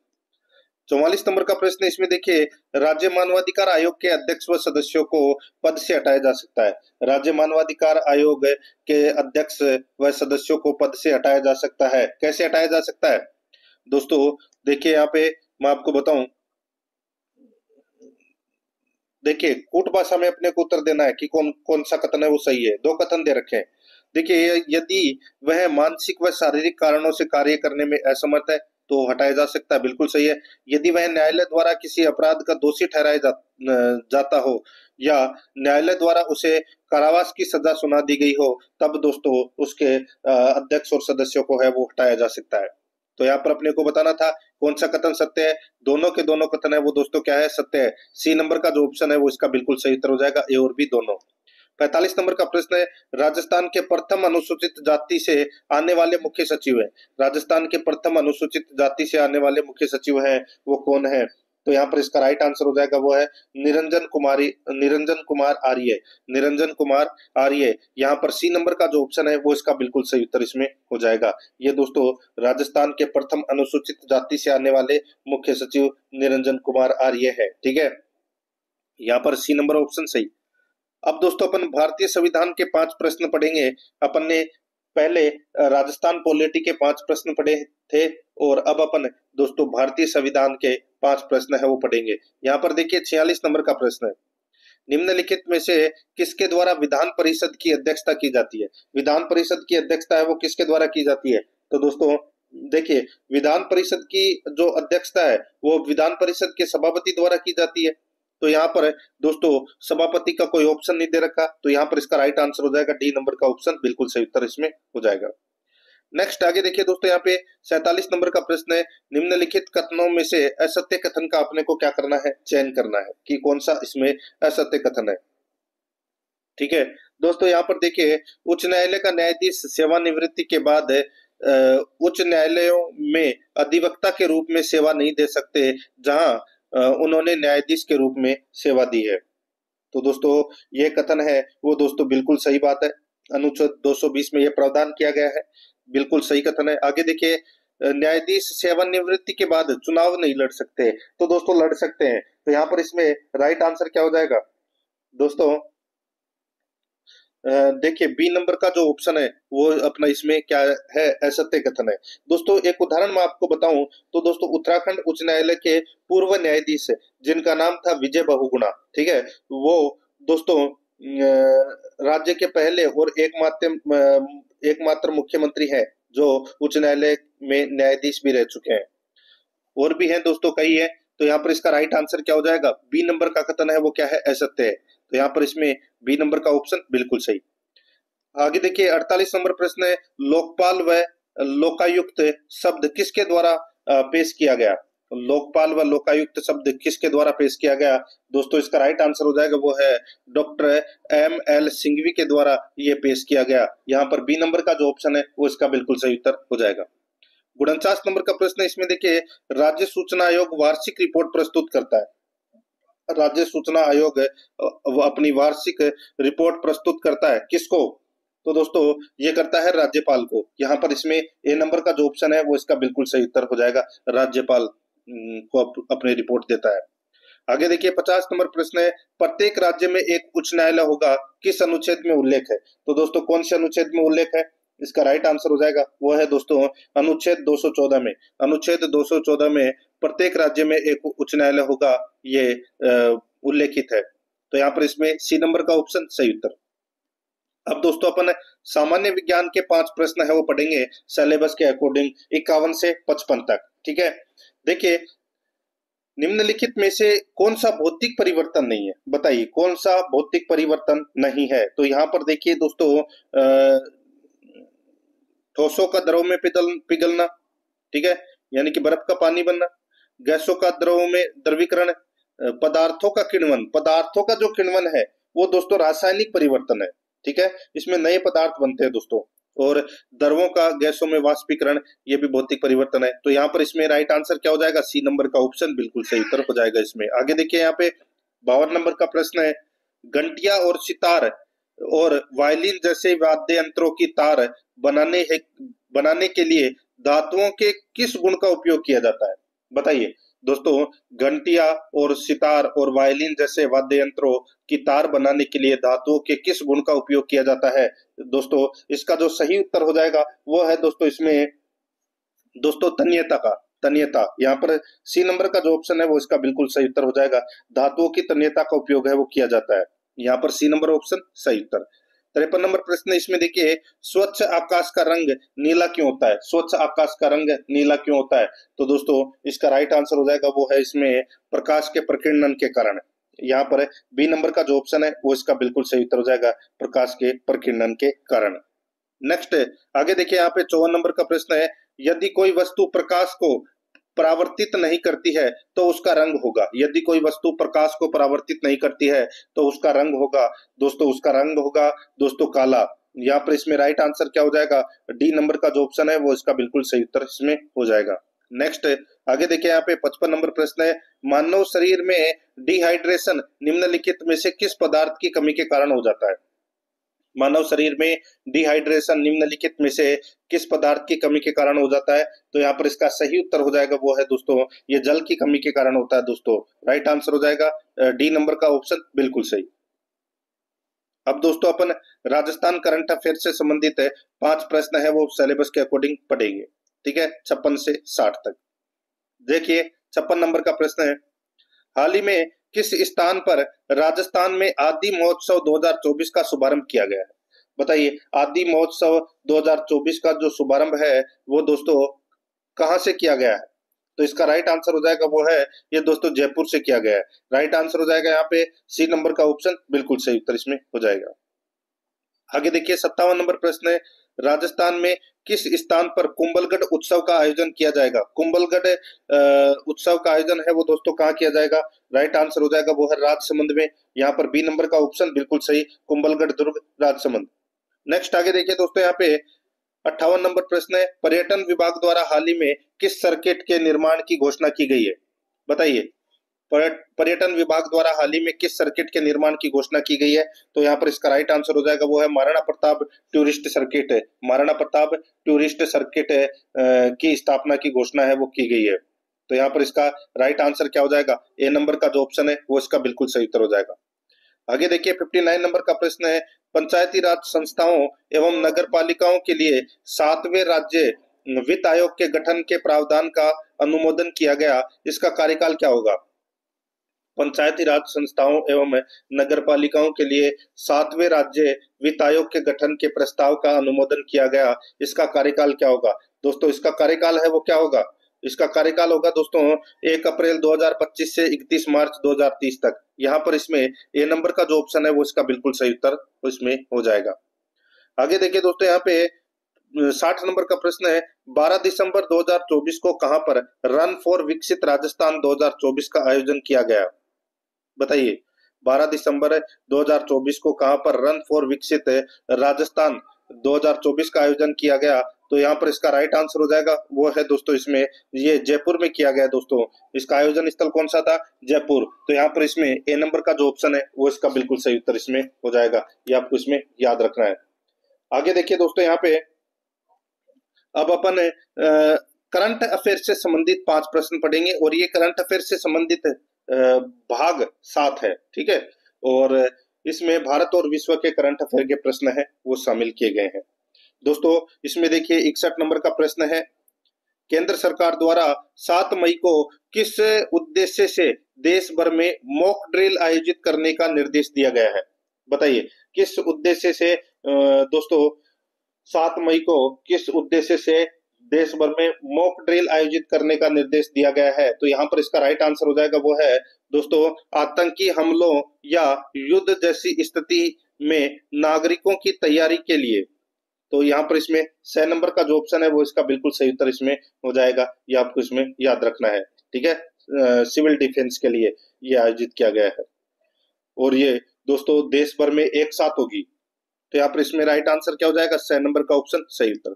44 नंबर का प्रश्न, इसमें देखिए राज्य मानवाधिकार आयोग के अध्यक्ष व सदस्यों को पद से हटाया जा सकता है। राज्य मानवाधिकार आयोग के अध्यक्ष व सदस्यों को पद से हटाया जा सकता है। कैसे हटाया जा सकता है? दोस्तों देखिए यहाँ पे मैं आपको बताऊं, देखिए कूट भाषा में अपने को उत्तर देना है कि कौन कौन सा कथन है वो सही है। 2 कथन दे रखे हैं। देखिए यदि वह मानसिक व शारीरिक कारणों से कार्य करने में असमर्थ है तो हटाया जा सकता है, बिल्कुल सही है। यदि वह न्यायालय द्वारा किसी अपराध का दोषी ठहराया जाता हो या न्यायालय द्वारा उसे कारावास की सजा सुना दी गई हो, तब दोस्तों उसके अध्यक्ष और सदस्यों को है वो हटाया जा सकता है। तो यहाँ पर अपने को बताना था कौन सा कथन सत्य है। दोनों के दोनों कथन है वो दोस्तों क्या है? सत्य है। सी नंबर का जो ऑप्शन है वो इसका बिल्कुल सही उत्तर हो जाएगा, ए और बी दोनों। 45 नंबर का प्रश्न है, राजस्थान के प्रथम अनुसूचित जाति से आने वाले मुख्य सचिव है। राजस्थान के प्रथम अनुसूचित जाति से आने वाले मुख्य सचिव है वो कौन है? तो यहाँ पर इसका राइट आंसर हो जाएगा वो है निरंजन कुमार आर्य। निरंजन कुमार आर्य। यहाँ पर सी नंबर का जो ऑप्शन है वो इसका बिल्कुल सही उत्तर इसमें हो जाएगा। ये दोस्तों राजस्थान के प्रथम अनुसूचित जाति से आने वाले मुख्य सचिव निरंजन कुमार आर्य है, ठीक है। यहाँ पर सी नंबर ऑप्शन सही। अब दोस्तों अपन भारतीय संविधान के 5 प्रश्न पढ़ेंगे। अपन ने पहले राजस्थान पॉलिटी के 5 प्रश्न पढ़े थे और अब अपन दोस्तों भारतीय संविधान के 5 प्रश्न है वो पढ़ेंगे। यहाँ पर देखिए 46 नंबर का प्रश्न है, निम्नलिखित में से किसके द्वारा विधान परिषद की अध्यक्षता की जाती है? विधान परिषद की अध्यक्षता है वो किसके द्वारा की जाती है? तो दोस्तों देखिए विधान परिषद की जो अध्यक्षता है वो विधान परिषद के सभापति द्वारा की जाती है। तो यहाँ पर दोस्तों सभापति का कोई ऑप्शन नहीं दे रखा, तो यहाँ पर इसका राइट आंसर हो जाएगा डी नंबर का ऑप्शन, बिल्कुल सही उत्तर इसमें हो जाएगा। नेक्स्ट आगे देखिए दोस्तों, यहाँ पे 47 नंबर का प्रश्न है, निम्नलिखित कथनों में से असत्य कथन का अपने को क्या करना है? चयन करना है कि कौन सा इसमें असत्य कथन है, ठीक है। दोस्तों यहाँ पर देखिए उच्च न्यायालय का न्यायाधीश सेवानिवृत्ति के बाद उच्च न्यायालयों में अधिवक्ता के रूप में सेवा नहीं दे सकते जहां उन्होंने न्यायाधीश के रूप में सेवा दी है। तो दोस्तों ये कथन है वो दोस्तों बिल्कुल सही बात है। अनुच्छेद 220 में ये प्रावधान किया गया है, बिल्कुल सही कथन है। आगे देखिए न्यायाधीश सेवानिवृत्ति के बाद चुनाव नहीं लड़ सकते, तो दोस्तों लड़ सकते हैं। तो यहाँ पर इसमें राइट आंसर क्या हो जाएगा दोस्तों? देखिए बी नंबर का जो ऑप्शन है वो अपना इसमें क्या है? असत्य कथन है। दोस्तों एक उदाहरण मैं आपको बताऊं तो दोस्तों उत्तराखंड उच्च न्यायालय के पूर्व न्यायाधीश जिनका नाम था विजय बहुगुणा, ठीक है, वो दोस्तों राज्य के पहले और एकमात्र मुख्यमंत्री है जो उच्च न्यायालय में न्यायाधीश भी रह चुके हैं। और भी हैं दोस्तों कई है, तो यहाँ पर इसका राइट आंसर क्या हो जाएगा? बी नंबर का कथन है वो क्या है? असत्य है। तो यहाँ पर इसमें बी नंबर का ऑप्शन बिल्कुल सही। आगे देखिए 48 नंबर प्रश्न है, लोकपाल व लोकायुक्त शब्द किसके द्वारा पेश किया गया? लोकपाल व लोकायुक्त शब्द किसके द्वारा पेश किया गया? दोस्तों इसका राइट आंसर हो जाएगा वो है डॉक्टर एम.एल. सिंघवी के द्वारा ये पेश किया गया। यहाँ पर बी नंबर का जो ऑप्शन है वो इसका बिल्कुल सही उत्तर हो जाएगा। 49 नंबर का प्रश्न है, इसमें देखिए राज्य सूचना आयोग वार्षिक रिपोर्ट प्रस्तुत करता है। राज्य सूचना आयोग वो अपनी वार्षिक रिपोर्ट प्रस्तुत करता है किसको? तो दोस्तों ये करता है राज्यपाल को। यहाँ पर इसमें ए नंबर का जो ऑप्शन है वो इसका बिल्कुल सही उत्तर हो जाएगा, राज्यपाल को अपनी रिपोर्ट देता है। आगे देखिए 50 नंबर प्रश्न है, प्रत्येक राज्य में एक उच्च न्यायालय होगा, किस अनुच्छेद में उल्लेख है? तो दोस्तों कौन से अनुच्छेद में उल्लेख है? इसका राइट आंसर हो जाएगा वो है दोस्तों अनुच्छेद 214 में। अनुच्छेद 214 में प्रत्येक राज्य में एक उच्च न्यायालय होगा, ये उल्लेखित है। तो यहाँ पर इसमें सी नंबर का ऑप्शन सही उत्तर। अब दोस्तों अपन सामान्य विज्ञान के 5 प्रश्न है वो पढ़ेंगे सिलेबस के अकॉर्डिंग 51 से 55 तक। ठीक है, देखिए निम्नलिखित में से कौन सा भौतिक परिवर्तन नहीं है? बताइए कौन सा भौतिक परिवर्तन नहीं है? तो यहाँ पर देखिए दोस्तों ठोसों का द्रव में पिघलना, ठीक है, यानी कि बर्फ का पानी बनना, गैसों का द्रव में द्रवीकरण, पदार्थों का किण्वन। पदार्थों का जो किण्वन है वो दोस्तों रासायनिक परिवर्तन है। ठीक है, इसमें नए पदार्थ बनते हैं दोस्तों। और द्रवों का गैसों में वाष्पीकरण, ये भी भौतिक परिवर्तन है। तो यहाँ पर इसमें राइट आंसर क्या हो जाएगा? सी नंबर का ऑप्शन बिल्कुल सही उत्तर हो जाएगा इसमें। आगे देखिए यहाँ पे 52 नंबर का प्रश्न है, घंटिया और सितार और वायलिन जैसे वाद्य यंत्रों की तार बनाने के लिए धातुओं के किस गुण का उपयोग किया जाता है? बताइए दोस्तों, घंटिया और सितार और वायलिन जैसे वाद्य यंत्रों की तार बनाने के लिए धातुओं के किस गुण का उपयोग किया जाता है? दोस्तों इसका जो सही उत्तर हो जाएगा वो है दोस्तों इसमें दोस्तों तन्यता का। तन्यता, यहाँ पर सी नंबर का जो ऑप्शन है वो इसका बिल्कुल सही उत्तर हो जाएगा। धातुओं की तन्यता का उपयोग है वो किया जाता है। यहाँ पर सी नंबर ऑप्शन सही उत्तर। 53 नंबर प्रश्न, इसमें देखिए स्वच्छ आकाश का रंग नीला क्यों होता है? स्वच्छ आकाश का रंग नीला क्यों होता है? तो दोस्तों इसका राइट आंसर हो जाएगा वो है इसमें प्रकाश के प्रकीर्णन के कारण। यहाँ पर बी नंबर का जो ऑप्शन है वो इसका बिल्कुल सही उत्तर हो जाएगा, प्रकाश के प्रकीर्णन के कारण। नेक्स्ट आगे देखिए यहाँ पे 54 नंबर का प्रश्न है, यदि कोई वस्तु प्रकाश को परावर्तित नहीं करती है तो उसका रंग होगा। यदि कोई वस्तु प्रकाश को परावर्तित नहीं करती है तो उसका रंग होगा दोस्तों, उसका रंग होगा दोस्तों काला। यहाँ पर इसमें राइट आंसर क्या हो जाएगा? डी नंबर का जो ऑप्शन है वो इसका बिल्कुल सही उत्तर इसमें हो जाएगा। नेक्स्ट आगे देखिए यहाँ पे 55 नंबर प्रश्न है, मानव शरीर में डिहाइड्रेशन निम्नलिखित में से किस पदार्थ की कमी के कारण हो जाता है? मानव शरीर में डिहाइड्रेशन निम्नलिखित में से किस पदार्थ की कमी के कारण हो जाता है? तो यहाँ पर इसका सही उत्तर हो जाएगा वो है दोस्तों ये जल की कमी के कारण होता है दोस्तों। राइट आंसर हो जाएगा डी नंबर का ऑप्शन बिल्कुल सही। अब दोस्तों अपन राजस्थान करंट अफेयर से संबंधित है 5 प्रश्न है वो सिलेबस के अकॉर्डिंग पढ़ेंगे। ठीक है, 56 से 60 तक। देखिए 56 नंबर का प्रश्न है, हाल ही में किस स्थान पर राजस्थान में आदि महोत्सव 2024 का शुभारंभ किया गया है? बताइए आदि महोत्सव 2024 का जो शुभारंभ है वो दोस्तों कहां से किया गया है? तो इसका राइट आंसर हो जाएगा वो है ये दोस्तों जयपुर से किया गया है। राइट आंसर हो जाएगा यहाँ पे सी नंबर का ऑप्शन बिल्कुल सही उत्तर इसमें हो जाएगा। आगे देखिए 57 नंबर प्रश्न है, राजस्थान में किस स्थान पर कुंभलगढ़ उत्सव का आयोजन किया जाएगा? कुंभलगढ़ उत्सव का आयोजन है वो दोस्तों कहाँ किया जाएगा? राइट आंसर हो जाएगा वो है राजसमंद में। यहाँ पर बी नंबर का ऑप्शन बिल्कुल सही, कुंभलगढ़ दुर्ग राजसमंद। नेक्स्ट आगे देखिए दोस्तों यहाँ पे 58 नंबर प्रश्न है, पर्यटन विभाग द्वारा हाल ही में किस सर्किट के निर्माण की घोषणा की गई है? बताइए पर्यटन विभाग द्वारा हाल ही में किस सर्किट के निर्माण की घोषणा की गई है? तो यहाँ पर इसका राइट आंसर हो जाएगा वो है महाराणा प्रताप टूरिस्ट सर्किट है। महाराणा प्रताप टूरिस्ट सर्किट की स्थापना की घोषणा है वो की गई है। तो यहाँ पर इसका राइट आंसर क्या हो जाएगा? ए नंबर का जो ऑप्शन है वो इसका बिल्कुल सही उत्तर हो जाएगा। आगे देखिए 59 नंबर का प्रश्न है, पंचायती राज संस्थाओं एवं नगर पालिकाओं के लिए 7वें राज्य वित्त आयोग के गठन के प्रावधान का अनुमोदन किया गया, इसका कार्यकाल क्या होगा? पंचायती राज संस्थाओं एवं नगर पालिकाओं के लिए 7वें राज्य वित्त आयोग के गठन के प्रस्ताव का अनुमोदन किया गया, इसका कार्यकाल क्या होगा? दोस्तों इसका कार्यकाल है वो क्या होगा? इसका कार्यकाल होगा दोस्तों 1 अप्रैल 2025 से 31 मार्च 2030 तक। यहाँ पर इसमें ए नंबर का जो ऑप्शन है वो इसका बिल्कुल सही उत्तर इसमें हो जाएगा। आगे देखिए दोस्तों, यहाँ पे 60 नंबर का प्रश्न है, 12 दिसंबर 2024 को कहां पर रन फॉर विकसित राजस्थान 2024 का आयोजन किया गया? बताइए, 12 दिसंबर 2024 को कहां पर रन फॉर विकसित राजस्थान 2024 का आयोजन किया गया? तो यहाँ पर इसका राइट आंसर हो जाएगा वो है दोस्तों इसमें, ये जयपुर में किया गया दोस्तों। इसका आयोजन स्थल कौन सा था? जयपुर। तो यहाँ पर इसमें ए नंबर का जो ऑप्शन है वो इसका बिल्कुल सही उत्तर इसमें हो जाएगा, ये आपको इसमें याद रखना है। आगे देखिए दोस्तों, यहाँ पे अब अपन करंट अफेयर से संबंधित 5 प्रश्न पढ़ेंगे और ये करंट अफेयर से संबंधित भाग 7 है, ठीक है। और इसमें भारत और विश्व के करंट अफेयर के प्रश्न है वो शामिल किए गए हैं दोस्तों। इसमें देखिए 61 नंबर का प्रश्न है, केंद्र सरकार द्वारा 7 मई को किस उद्देश्य से देश भर में मॉक ड्रिल आयोजित करने का निर्देश दिया गया है? बताइए, किस उद्देश्य से दोस्तों 7 मई को किस उद्देश्य से देश भर में मॉक ड्रिल आयोजित करने का निर्देश दिया गया है? तो यहाँ पर इसका राइट आंसर हो जाएगा वो है दोस्तों, आतंकी हमलों या युद्ध जैसी स्थिति में नागरिकों की तैयारी के लिए। तो यहाँ पर इसमें 6 नंबर का जो ऑप्शन है वो इसका बिल्कुल सही उत्तर इसमें हो जाएगा, ये आपको इसमें याद रखना है, ठीक है। सिविल डिफेंस के लिए ये आयोजित किया गया है और ये दोस्तों देश भर में एक साथ होगी। तो यहाँ पर इसमें राइट आंसर क्या हो जाएगा? 6 नंबर का ऑप्शन सही उत्तर।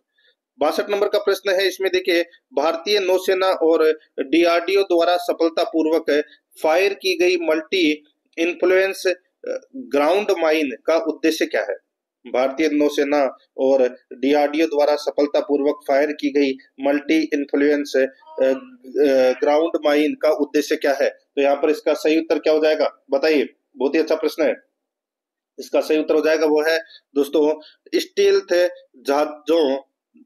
62 नंबर का प्रश्न है, इसमें देखिए भारतीय नौसेना और डीआरडीओ द्वारा सफलतापूर्वक फायर की गई मल्टी इन्फ्लुएंस ग्राउंड माइन का उद्देश्य क्या है? भारतीय नौसेना और डीआरडीओ द्वारा सफलतापूर्वक फायर की गई मल्टी इन्फ्लुएंस ग्राउंड माइन का उद्देश्य क्या है? तो यहाँ पर इसका सही उत्तर क्या हो जाएगा? बताइए, बहुत ही अच्छा प्रश्न है। इसका सही उत्तर हो जाएगा वो है दोस्तों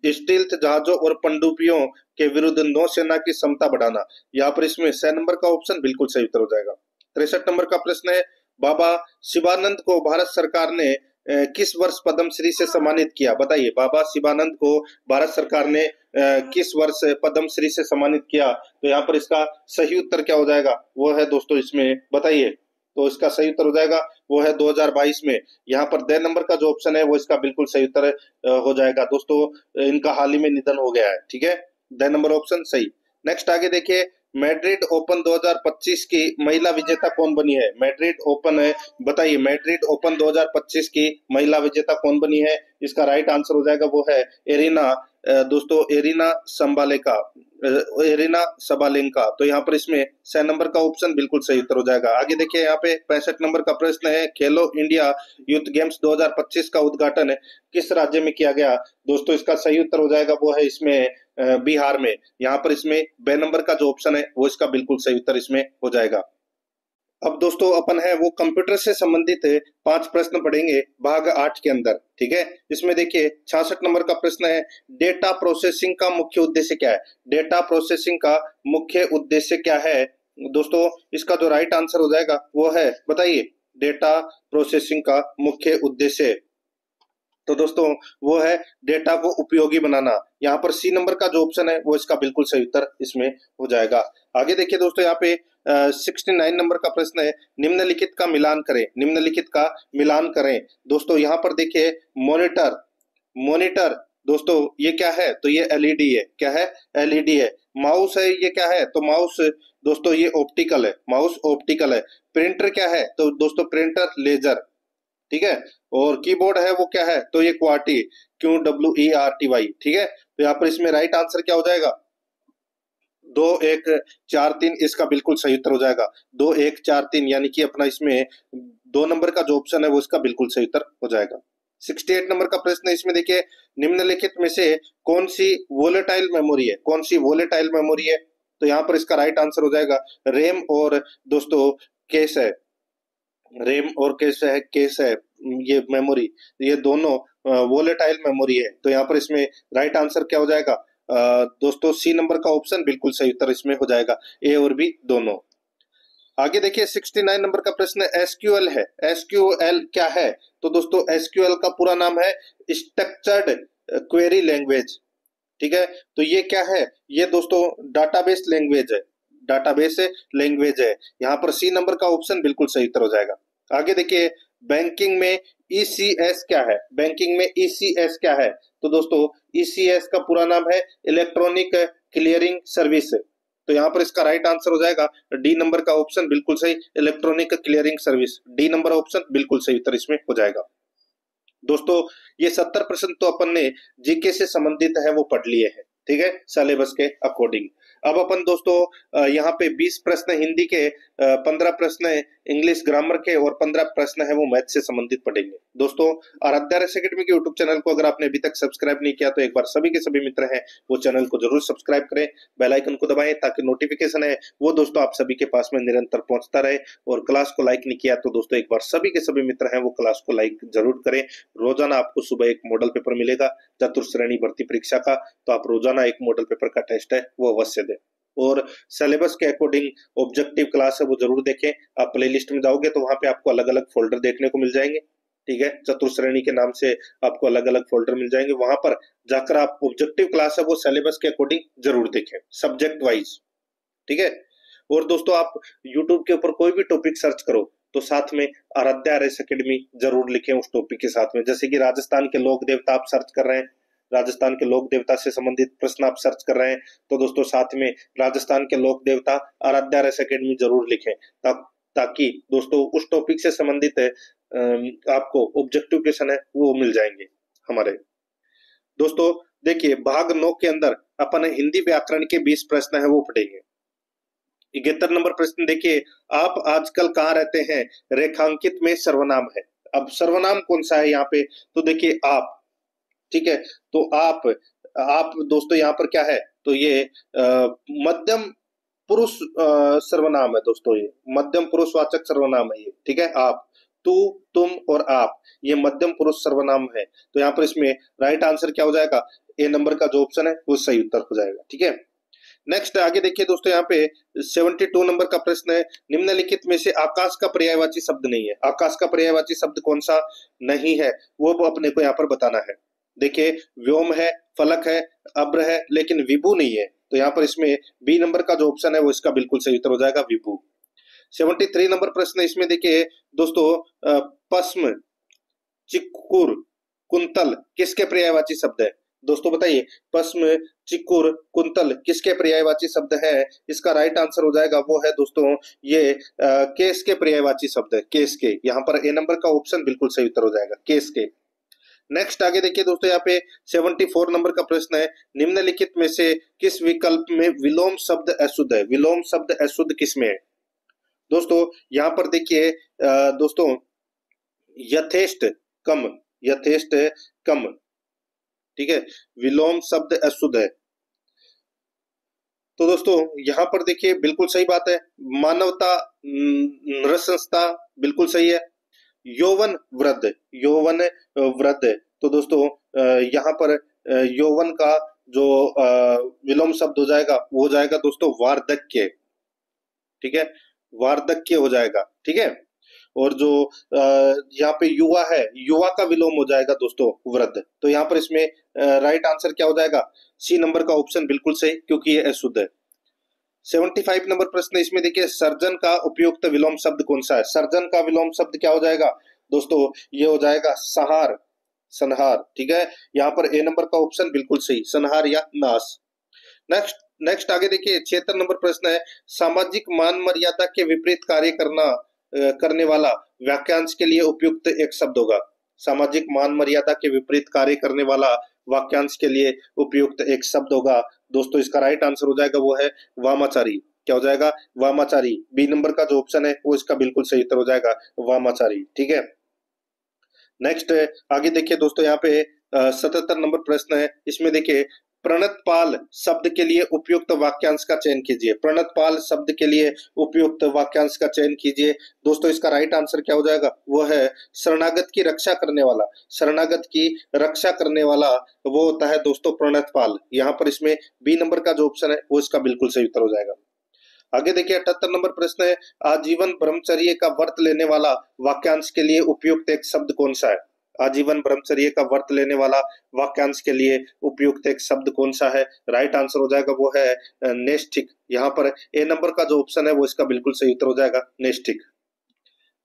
स्टील्थ जहाजों और पनडुब्बियों के विरुद्ध नौसेना की क्षमता बढ़ाना। यहाँ पर इसमें 6 नंबर का ऑप्शन बिल्कुल सही उत्तर हो जाएगा। 63 नंबर का प्रश्न है, बाबा शिवानंद को भारत सरकार ने किस वर्ष पद्मश्री से सम्मानित किया? बताइए, बाबा शिवानंद को भारत सरकार ने किस वर्ष पद्मश्री से सम्मानित किया? तो यहाँ पर इसका सही उत्तर क्या हो जाएगा वो है दोस्तों इसमें, बताइए। तो इसका सही उत्तर हो जाएगा वो है 2022 में। यहाँ पर द नंबर का जो ऑप्शन है वो इसका बिल्कुल सही उत्तर हो जाएगा दोस्तों, इनका हाल ही में निधन हो गया है, ठीक है। द नंबर ऑप्शन सही। नेक्स्ट आगे देखिए, मैड्रिड ओपन 2025 की महिला विजेता कौन बनी है? मैड्रिड ओपन है, बताइए मैड्रिड ओपन 2025 की महिला विजेता कौन बनी है? इसका राइट आंसर हो जाएगा वो है एरिना दोस्तों एरिना सबालेंका। तो यहाँ पर इसमें 6 नंबर का ऑप्शन बिल्कुल सही उत्तर हो जाएगा। आगे देखिए, यहाँ पे 65 नंबर का प्रश्न है, खेलो इंडिया यूथ गेम्स 2025 का उद्घाटन किस राज्य में किया गया? दोस्तों इसका सही उत्तर हो जाएगा वो है इसमें बिहार में। यहाँ पर इसमें बे नंबर का जो ऑप्शन है वो इसका बिल्कुल सही उत्तर इसमें हो जाएगा। अब दोस्तों अपन है वो कंप्यूटर से संबंधित 5 प्रश्न पढ़ेंगे भाग 8 के अंदर, ठीक है। इसमें देखिए 66 नंबर का प्रश्न है, डेटा प्रोसेसिंग का मुख्य उद्देश्य क्या है? डेटा प्रोसेसिंग का मुख्य उद्देश्य क्या है दोस्तों? इसका जो राइट आंसर हो जाएगा वो है, बताइए, डेटा प्रोसेसिंग का मुख्य उद्देश्य तो दोस्तों वो है डेटा को उपयोगी बनाना। यहाँ पर सी नंबर का जो ऑप्शन है वो इसका बिल्कुल सही उत्तर इसमें हो जाएगा। आगे देखिए दोस्तों, यहाँ पे 69 नंबर का प्रश्न है, निम्नलिखित का मिलान करें। निम्नलिखित का मिलान करें दोस्तों, यहाँ पर देखिए मॉनिटर दोस्तों ये क्या है? तो ये एलईडी है। क्या है? एलईडी है। माउस है, ये क्या है? तो माउस दोस्तों ये ऑप्टिकल है, माउस ऑप्टिकल है। प्रिंटर क्या है? तो दोस्तों प्रिंटर लेजर, ठीक है। और कीबोर्ड है वो क्या है? तो ये क्वार्टी, QWERTY, ठीक है। तो यहाँ पर इसमें राइट आंसर क्या हो जाएगा? 2 1 4 3 इसका बिल्कुल सही उत्तर हो जाएगा। 2 1 4 3 यानी कि अपना इसमें 2 नंबर का जो ऑप्शन है वो इसका बिल्कुल सही उत्तर हो जाएगा। 68 नंबर का प्रश्न है, इसमें देखिए निम्नलिखित में से कौन सी वोलेटाइल मेमोरी है? कौन सी वोलेटाइल मेमोरी है? तो यहाँ पर इसका राइट आंसर हो जाएगा रैम और दोस्तों केस है। रैम और केस है ये मेमोरी, ये दोनों वोलेटाइल मेमोरी है। तो यहाँ पर इसमें राइट आंसर क्या हो जाएगा दोस्तों? सी नंबर का ऑप्शन बिल्कुल सही उत्तर इसमें हो जाएगा, ए और बी दोनों। आगे देखिए 69 नंबर का प्रश्न एसक्यूएल है। एसक्यूएल क्या है? तो दोस्तों एसक्यूएल का पूरा नाम है स्ट्रक्चर्ड क्वेरी लैंग्वेज, ठीक है, तो ये क्या है, ये दोस्तों डाटाबेस लैंग्वेज है, डाटाबेस लैंग्वेज है। यहाँ पर सी नंबर का ऑप्शन बिल्कुल सही उत्तर हो जाएगा। आगे देखिए, बैंकिंग में ईसीएस क्या है, बैंकिंग में ईसीएस क्या है, तो दोस्तों ईसीएस का पूरा नाम है इलेक्ट्रॉनिक क्लियरिंग सर्विस। तो यहाँ पर इसका राइट आंसर हो जाएगा डी नंबर का ऑप्शन बिल्कुल सही, electronic clearing service, D number option बिल्कुल सही उत्तर इसमें हो जाएगा। दोस्तों ये 70 प्रश्न तो अपन ने जीके से संबंधित है वो पढ़ लिए हैं, ठीक है, सिलेबस के अकॉर्डिंग। अब अपन दोस्तों यहाँ पे 20 प्रश्न हिंदी के, 15 प्रश्न इंग्लिश ग्रामर के और 15 प्रश्न है वो मैथ से संबंधित पढ़ेंगे। दोस्तों आराध्या रेस एकेडमी के यूट्यूब चैनल को अगर आपने अभी तक सब्सक्राइब नहीं किया तो एक बार सभी के सभी मित्र हैं वो चैनल को जरूर सब्सक्राइब करें, बेल आइकन को दबाएं ताकि नोटिफिकेशन है वो दोस्तों आप सभी के पास में निरंतर पहुंचता रहे। और क्लास को लाइक नहीं किया तो दोस्तों एक बार सभी के सभी मित्र हैं वो क्लास को लाइक जरूर करें। रोजाना आपको सुबह एक मॉडल पेपर मिलेगा चतुर्श्रेणी भर्ती परीक्षा का, तो आप रोजाना एक मॉडल पेपर का टेस्ट है वो अवश्य दें। और सिलेबस के अकॉर्डिंग ऑब्जेक्टिव क्लास है वो जरूर देखें। आप प्लेलिस्ट में जाओगे तो वहां पे आपको अलग अलग फोल्डर देखने को मिल जाएंगे, ठीक है, चतुर्श्रेणी के नाम से आपको अलग अलग फोल्डर मिल जाएंगे, वहां पर जाकर आप ऑब्जेक्टिव क्लास है वो सिलेबस के अकॉर्डिंग जरूर देखें, सब्जेक्ट वाइज, ठीक है। और दोस्तों आप यूट्यूब के ऊपर कोई भी टॉपिक सर्च करो तो साथ में आराध्या रेस एकेडमी जरूर लिखें उस टॉपिक के साथ में। जैसे कि राजस्थान के लोक देवता आप सर्च कर रहे हैं, राजस्थान के लोक देवता से संबंधित प्रश्न आप सर्च कर रहे हैं तो दोस्तों साथ में राजस्थान के लोक देवता आराध्या रेस एकेडमी जरूर लिखें, ताकि दोस्तों उस टॉपिक से संबंधित आपको ऑब्जेक्टिव क्वेश्चन है वो मिल जाएंगे हमारे। दोस्तों देखिए भाग 9 के अंदर अपन हिंदी व्याकरण के 20 प्रश्न है वो पढ़ेंगे। 71 नंबर प्रश्न देखिए, आप आजकल कहाँ रहते हैं, रेखांकित में सर्वनाम है। अब सर्वनाम कौन सा है यहाँ पे, तो देखिए आप, ठीक है, तो आप दोस्तों यहाँ पर क्या है, तो ये मध्यम पुरुष सर्वनाम है दोस्तों, ये मध्यम पुरुषवाचक सर्वनाम है ये, ठीक है। आप, तू, तुम और आप ये मध्यम पुरुष सर्वनाम है। तो यहाँ पर इसमें राइट आंसर क्या हो जाएगा, ए नंबर का जो ऑप्शन है वो सही उत्तर हो जाएगा, ठीक है। नेक्स्ट आगे देखिए दोस्तों, यहाँ पे 72 नंबर का प्रश्न है, निम्नलिखित में से आकाश का पर्यायवाची शब्द नहीं है। आकाश का पर्यायवाची शब्द कौन सा नहीं है वो अपने को यहाँ पर बताना है। देखिए व्योम है, फलक है, अब्र है, लेकिन विभु नहीं है। तो यहाँ पर इसमें बी नंबर का जो ऑप्शन है वो इसका बिल्कुल सही उत्तर हो जाएगा, विभु। 73 नंबर प्रश्न इसमें देखिए दोस्तों, पश्म, चिक्कुर, कुंतल किसके पर्यायवाची शब्द है। दोस्तों बताइए, पश्म, चिक्कुर, कुंतल किसके पर्यायवाची शब्द है। इसका राइट आंसर हो जाएगा वो है दोस्तों ये केस के पर्यायवाची शब्द है, केस के। यहाँ पर ए नंबर का ऑप्शन बिल्कुल सही उत्तर हो जाएगा, केस के। नेक्स्ट आगे देखिए दोस्तों, यहाँ पे 74 नंबर का प्रश्न है, निम्नलिखित में से किस विकल्प में विलोम शब्द अशुद्ध है। विलोम शब्द अशुद्ध किसमें है। दोस्तों यहाँ पर देखिए दोस्तों यथेष्ट कम, यथेष्ट कम, ठीक है, विलोम शब्द अशुद्ध है। तो दोस्तों यहाँ पर देखिए बिल्कुल सही बात है, मानवता, नृशंसता बिल्कुल सही है, यौवन वृद्ध, यौवन वृद्ध। तो दोस्तों यहाँ पर यौवन का जो विलोम शब्द हो जाएगा वो हो जाएगा दोस्तों वार्धक्य, ठीक है, वार्धक्य हो जाएगा, ठीक है। और जो यहाँ पे युवा है, युवा का विलोम हो जाएगा दोस्तों वृद्ध। तो यहाँ पर इसमें राइट आंसर क्या हो जाएगा, सी नंबर का ऑप्शन बिल्कुल सही, क्योंकि ये अशुद्ध है। 75 नंबर प्रश्न इसमें देखिए, सर्जन का उपयुक्त विलोम शब्द कौन सा है। सर्जन का विलोम शब्द क्या हो जाएगा दोस्तों, ये हो जाएगा संहार, संहार, ठीक है। यहाँ पर ए नंबर का ऑप्शन बिल्कुल सही, संहार या नाश। नेक्स्ट आगे देखिए 76 नंबर प्रश्न है, सामाजिक मान मर्यादा के विपरीत कार्य करने वाला वाक्यांश के लिए उपयुक्त एक शब्द होगा। सामाजिक मान मर्यादा के विपरीत कार्य करने वाला वाक्यांश के लिए उपयुक्त एक शब्द होगा दोस्तों, इसका राइट आंसर हो जाएगा वो है वामाचारी। क्या हो जाएगा, वामाचारी। बी नंबर का जो ऑप्शन है वो इसका बिल्कुल सही उत्तर हो जाएगा, वामाचारी, ठीक है। नेक्स्ट आगे देखिए दोस्तों, यहाँ पे 77 नंबर प्रश्न है, इसमें देखिए प्रणतपाल शब्द के लिए उपयुक्त वाक्यांश का चयन कीजिए। प्रणतपाल शब्द के लिए उपयुक्त वाक्यांश का चयन कीजिए। दोस्तों इसका राइट आंसर क्या हो जाएगा, वो है शरणागत की रक्षा करने वाला। शरणागत की रक्षा करने वाला वो होता है दोस्तों प्रणतपाल। यहाँ पर इसमें बी नंबर का जो ऑप्शन है वो इसका बिल्कुल सही उत्तर हो जाएगा। आगे देखिए 78 नंबर प्रश्न है, आजीवन ब्रह्मचर्य का व्रत लेने वाला वाक्यांश के लिए उपयुक्त एक शब्द कौन सा है। आजीवन ब्रह्मचर्य का व्रत लेने वाला वाक्यांश के लिए उपयुक्त एक शब्द कौन सा है? राइट आंसर हो जाएगा वो है नेस्टिक। यहाँ पर ए नंबर का जो ऑप्शन है वो इसका बिल्कुल सही उत्तर हो जाएगा, नेस्टिक।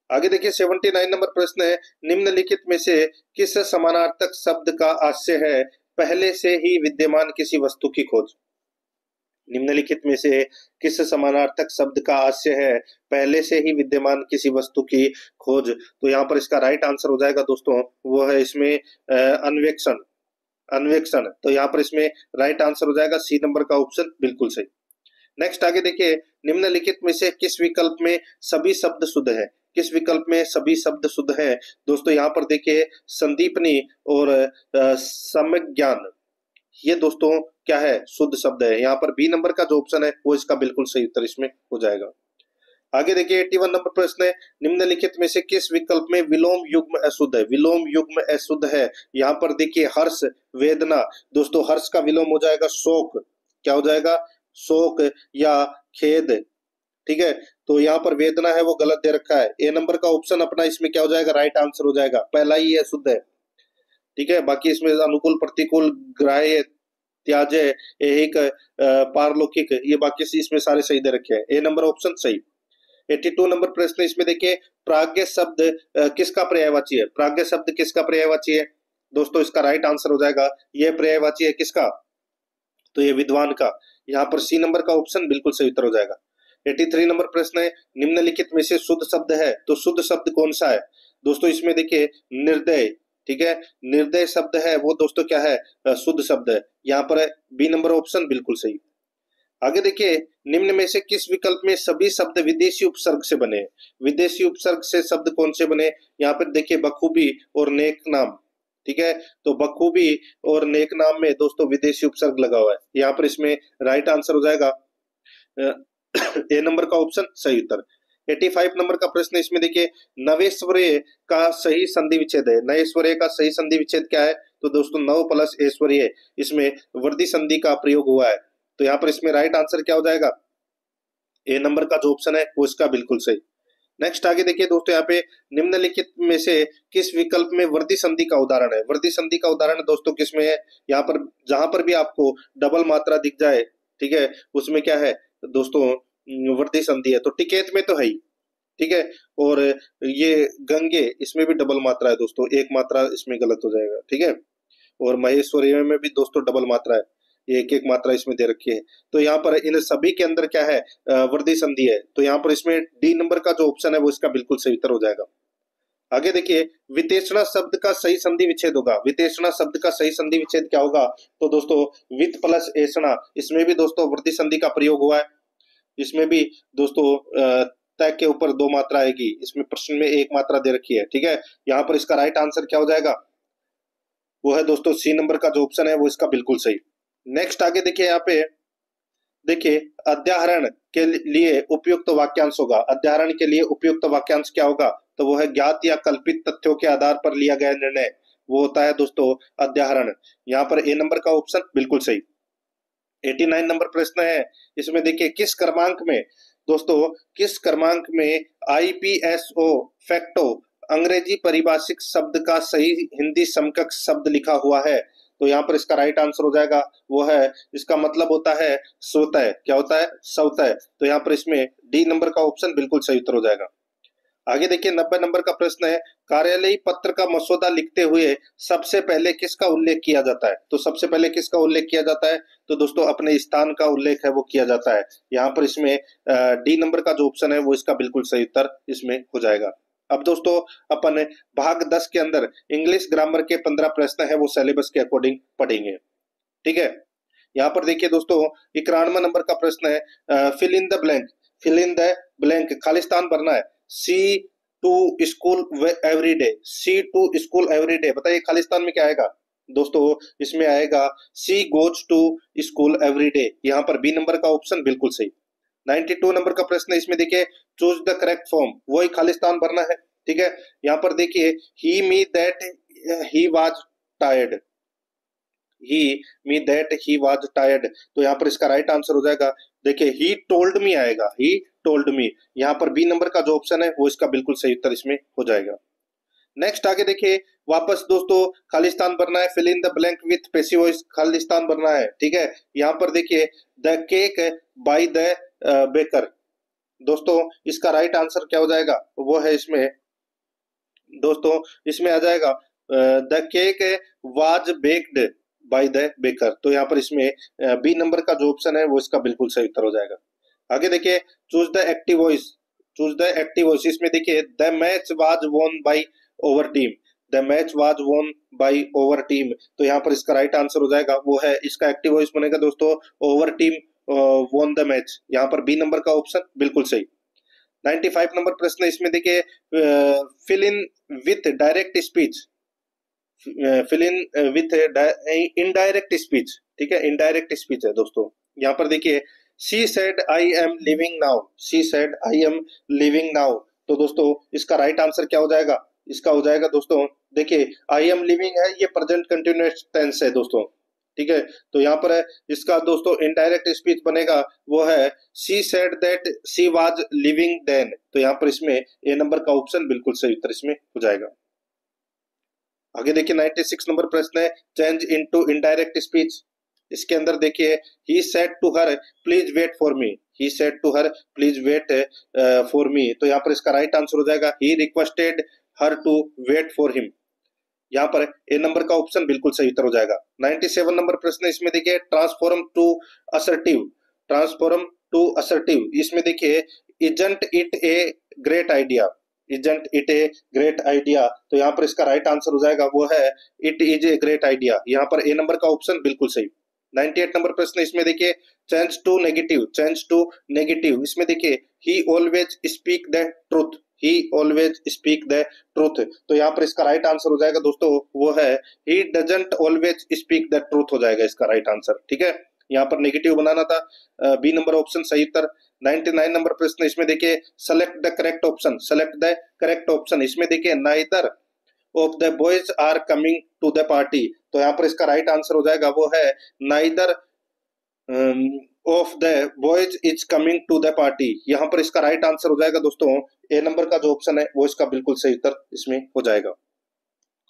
आगे देखिए 79 नंबर प्रश्न है, निम्नलिखित में से किस समानार्थक शब्द का आशय है पहले से ही विद्यमान किसी वस्तु की खोज? निम्नलिखित में से किस समानार्थक शब्द का आशय है पहले से ही विद्यमान किसी वस्तु की खोज? तो यहाँ पर इसका राइट आंसर हो जाएगा दोस्तों वो है इसमें अन्वेक्षण, अन्वेक्षण। तो यहाँ पर इसमें राइट आंसर हो जाएगा सी नंबर का ऑप्शन बिल्कुल सही। नेक्स्ट आगे देखिए, निम्नलिखित में से किस विकल्प में सभी शब्द शुद्ध है? किस विकल्प में सभी शब्द शुद्ध है? दोस्तों यहाँ पर देखिए संदीपनी और सम्यक ज्ञान, ये दोस्तों क्या है? शुद्ध शब्द है। यहाँ पर बी नंबर का जो ऑप्शन है वो इसका बिल्कुल सही उत्तर इसमें हो जाएगा। आगे देखिए 81 नंबर प्रश्न है, निम्नलिखित में से किस विकल्प में विलोम युग्म अशुद्ध है? विलोम युग्म अशुद्ध है। यहाँ पर देखिए हर्ष, वेदना, दोस्तों हर्ष का विलोम हो जाएगा शोक, क्या हो जाएगा? शोक या खेद, ठीक है। तो यहाँ पर वेदना है वो गलत दे रखा है। ए नंबर का ऑप्शन अपना इसमें क्या हो जाएगा? राइट आंसर हो जाएगा, पहला ही अशुद्ध है, ठीक है। बाकी इसमें अनुकूल, प्रतिकूल, ग्राह्य, त्याज्य, ऐहिक, पारलौकिक, ये बाकी इसमें सारे सही दे रखे हैं। ए नंबर ऑप्शन सही। 82 नंबर प्रश्न इसमें देखिए, प्राज्ञ शब्द किसका पर्यायवाची है? प्राज्ञ शब्द किसका पर्यायवाची है? दोस्तों इसका राइट आंसर हो जाएगा, ये पर्यायवाची है किसका? तो ये विद्वान का। यहाँ पर सी नंबर का ऑप्शन बिल्कुल सही उत्तर हो जाएगा। 83 नंबर प्रश्न है, निम्नलिखित में से शुद्ध शब्द है, तो शुद्ध शब्द कौन सा है? दोस्तों इसमें देखिए निर्दय, ठीक है, निर्दय शब्द है वो दोस्तों क्या है? शुद्ध शब्द है। यहाँ पर बी नंबर ऑप्शन बिल्कुल सही। आगे देखिए, निम्न में से किस विकल्प में सभी शब्द विदेशी उपसर्ग से बने? विदेशी उपसर्ग से शब्द कौन से बने? यहाँ पर देखिए बखूबी और नेक नाम, ठीक है। तो बखूबी और नेक नाम में दोस्तों विदेशी उपसर्ग लगा हुआ है। यहाँ पर इसमें राइट आंसर हो जाएगा ए नंबर का ऑप्शन सही उत्तर। 85 नंबर का प्रश्न इसमें देखिए, नवेश्वरीय का सही संधि विच्छेद है। नवेश्वरीय का सही संधि विच्छेद क्या है? तो दोस्तों नव प्लस ऐश्वर्य, इसमें वर्दी संधि का प्रयोग हुआ है। तो यहाँ पर इसमें राइट आंसर क्या हो जाएगा? ए नंबर का जो ऑप्शन है वो इसका बिल्कुल सही। नेक्स्ट आगे देखिए दोस्तों, यहाँ पे निम्नलिखित में से किस विकल्प में वर्दी संधि का उदाहरण है? वर्दी संधि का उदाहरण दोस्तों किसमें है? यहाँ पर जहां पर भी आपको डबल मात्रा दिख जाए, ठीक है, उसमें क्या है दोस्तों? वर्दी संधि है। तो टिकेत में तो है ही, ठीक है। और ये गंगे, इसमें भी डबल मात्रा है दोस्तों, एक मात्रा इसमें गलत हो जाएगा, ठीक है। और महेश्वरी में भी दोस्तों डबल मात्रा है, एक एक मात्रा इसमें दे रखी है। तो यहाँ पर इन सभी के अंदर क्या है? वर्दी संधि है। तो यहाँ पर इसमें डी नंबर का जो ऑप्शन है वो इसका बिल्कुल सही उत्तर हो जाएगा। आगे देखिए, वितेषणा शब्द का सही संधि विच्छेद होगा। वितेषणा शब्द का सही संधि विच्छेद क्या होगा? तो दोस्तों वित प्लस ऐषणा, इसमें भी दोस्तों वर्दी संधि का प्रयोग हुआ है। इसमें भी दोस्तों तय के ऊपर दो मात्रा आएगी, इसमें प्रश्न में एक मात्रा दे रखी है, ठीक है। यहाँ पर इसका राइट आंसर क्या हो जाएगा? वो है दोस्तों सी नंबर का जो ऑप्शन है वो इसका बिल्कुल सही। नेक्स्ट आगे देखिए, यहाँ पे देखिए अध्याहरण के लिए उपयुक्त वाक्यांश होगा। अध्याहरण के लिए उपयुक्त वाक्यांश क्या होगा? तो वो है ज्ञात या कल्पित तथ्यों के आधार पर लिया गया निर्णय, वो होता है दोस्तों अध्याहरण। यहाँ पर ए नंबर का ऑप्शन बिल्कुल सही। 89 नंबर प्रश्न है, इसमें देखिए किस क्रमांक में दोस्तों, किस क्रमांक में IPSO फैक्टो अंग्रेजी परिभाषिक शब्द का सही हिंदी समकक्ष शब्द लिखा हुआ है? तो यहाँ पर इसका राइट आंसर हो जाएगा वो है, इसका मतलब होता है स्वतः, क्या होता है? स्वतः। तो यहाँ पर इसमें डी नंबर का ऑप्शन बिल्कुल सही उत्तर हो जाएगा। आगे देखिए 90 नंबर का प्रश्न है, कार्यालयी पत्र का मसौदा लिखते हुए सबसे पहले किसका उल्लेख किया जाता है? तो सबसे पहले किसका उल्लेख किया जाता है? तो दोस्तों अपने स्थान का उल्लेख है वो किया जाता है। यहाँ पर इसमें डी नंबर का जो ऑप्शन है वो इसका बिल्कुल सही उत्तर इसमें हो जाएगा। अब दोस्तों अपन भाग 10 के अंदर इंग्लिश ग्रामर के 15 प्रश्न है वो सिलेबस के अकॉर्डिंग पढ़ेंगे, ठीक है। यहाँ पर देखिए दोस्तों 91 नंबर का प्रश्न है, fill in the blank, fill in the blank, खालिस्तान भरना है। She to school every day, she to school every day, बताइए खालिस्तान में क्या आएगा? दोस्तों इसमें आएगा she goes to school every day. यहाँ पर बी नंबर का ऑप्शन बिल्कुल सही। 92 नंबर का प्रश्न है, इसमें देखिए चूज द करेक्ट फॉर्म, वही खालिस्तान भरना है, ठीक है। यहाँ पर देखिए he me that he was tired, he me that he was tired. तो यहाँ पर इसका राइट आंसर हो जाएगा, देखिए ही टोल्ड मी आएगा, ही टोल्ड मी। यहाँ पर बी नंबर का जो ऑप्शन है वो इसका बिल्कुल सही उत्तर इसमें हो जाएगा। नेक्स्ट आगे देखिए वापस दोस्तों खालिस्तान भरना है, fill in the blank with passive voice, खालिस्तान भरना है, ठीक है। यहाँ पर देखिए the cake by the baker, दोस्तों इसका राइट आंसर क्या हो जाएगा, वो है इसमें दोस्तों, इसमें आ जाएगा the cake was baked bye the baker. तो यहाँ पर इसमें बी नंबर का जो ऑप्शन है वो इसका बिल्कुल सही उत्तर हो जाएगा। आगे देखिए choose the active voice, choose the active voice, इसमें देखिए the match was won by over team, the match was won by over team. तो यहाँ पर इसका राइट आंसर हो जाएगा वो है, इसका एक्टिव वॉइस बनेगा दोस्तों over team won the match. यहाँ पर बी नंबर का ऑप्शन बिल्कुल सही। 95 नंबर प्रश्न, इसमें देखिए fill in with direct speech, fill in with indirect speech, ठीक है, इनडायरेक्ट स्पीच है दोस्तों। यहाँ पर देखिए she said I am living now, she said I am living now. तो दोस्तों इसका राइट आंसर क्या हो जाएगा, इसका हो जाएगा दोस्तों, देखिए आई एम लिविंग है, ये प्रेजेंट कंटिन्यूअस टेंस है दोस्तों, ठीक है। तो यहाँ पर इसका दोस्तों इनडायरेक्ट स्पीच बनेगा वो है she said that she was living then. तो यहाँ पर इसमें ए नंबर का ऑप्शन बिल्कुल सही उत्तर इसमें हो जाएगा। आगे देखिए 96 नंबर प्रश्न है चेंज इनटू इनडायरेक्ट स्पीच। इसके अंदर देखिए he said to her please wait for me, he said to her please wait for me. तो यहाँ पर इसका राइट आंसर हो जाएगा he requested her to wait for him. यहाँ पर ए नंबर का ऑप्शन बिल्कुल सही उत्तर हो जाएगा। 97 नंबर प्रश्न, इसमें देखिए transform to assertive, transform to assertive, इसमें देखिए isn't it a great idea, isn't it a great idea. तो यहाँ पर इसका राइट आंसर हो जाएगा वो है it is a great idea. यहाँ पर ए नंबर का ऑप्शन बिल्कुल सही। 98 नंबर प्रश्न, इसमें देखिए change to negative, change to negative, इसमें देखिए he always speak the truth, he always speak the truth. तो यहाँ पर इसका राइट आंसर हो जाएगा दोस्तों वो है he doesn't always speak the truth हो जाएगा इसका राइट आंसर, ठीक है। यहाँ पर नेगेटिव बनाना था, बी नंबर ऑप्शन सही उत्तर। 99 नंबर प्रश्न, इसमें देखिए select the correct option, select the correct option, इसमें देखिए neither of the boys are coming to the party. तो यहाँ पर इसका राइट आंसर हो जाएगा वो है neither of the boys is coming to the party. यहाँ पर इसका राइट आंसर हो जाएगा दोस्तों ए नंबर का जो ऑप्शन है वो इसका बिल्कुल सही उत्तर इसमें हो जाएगा।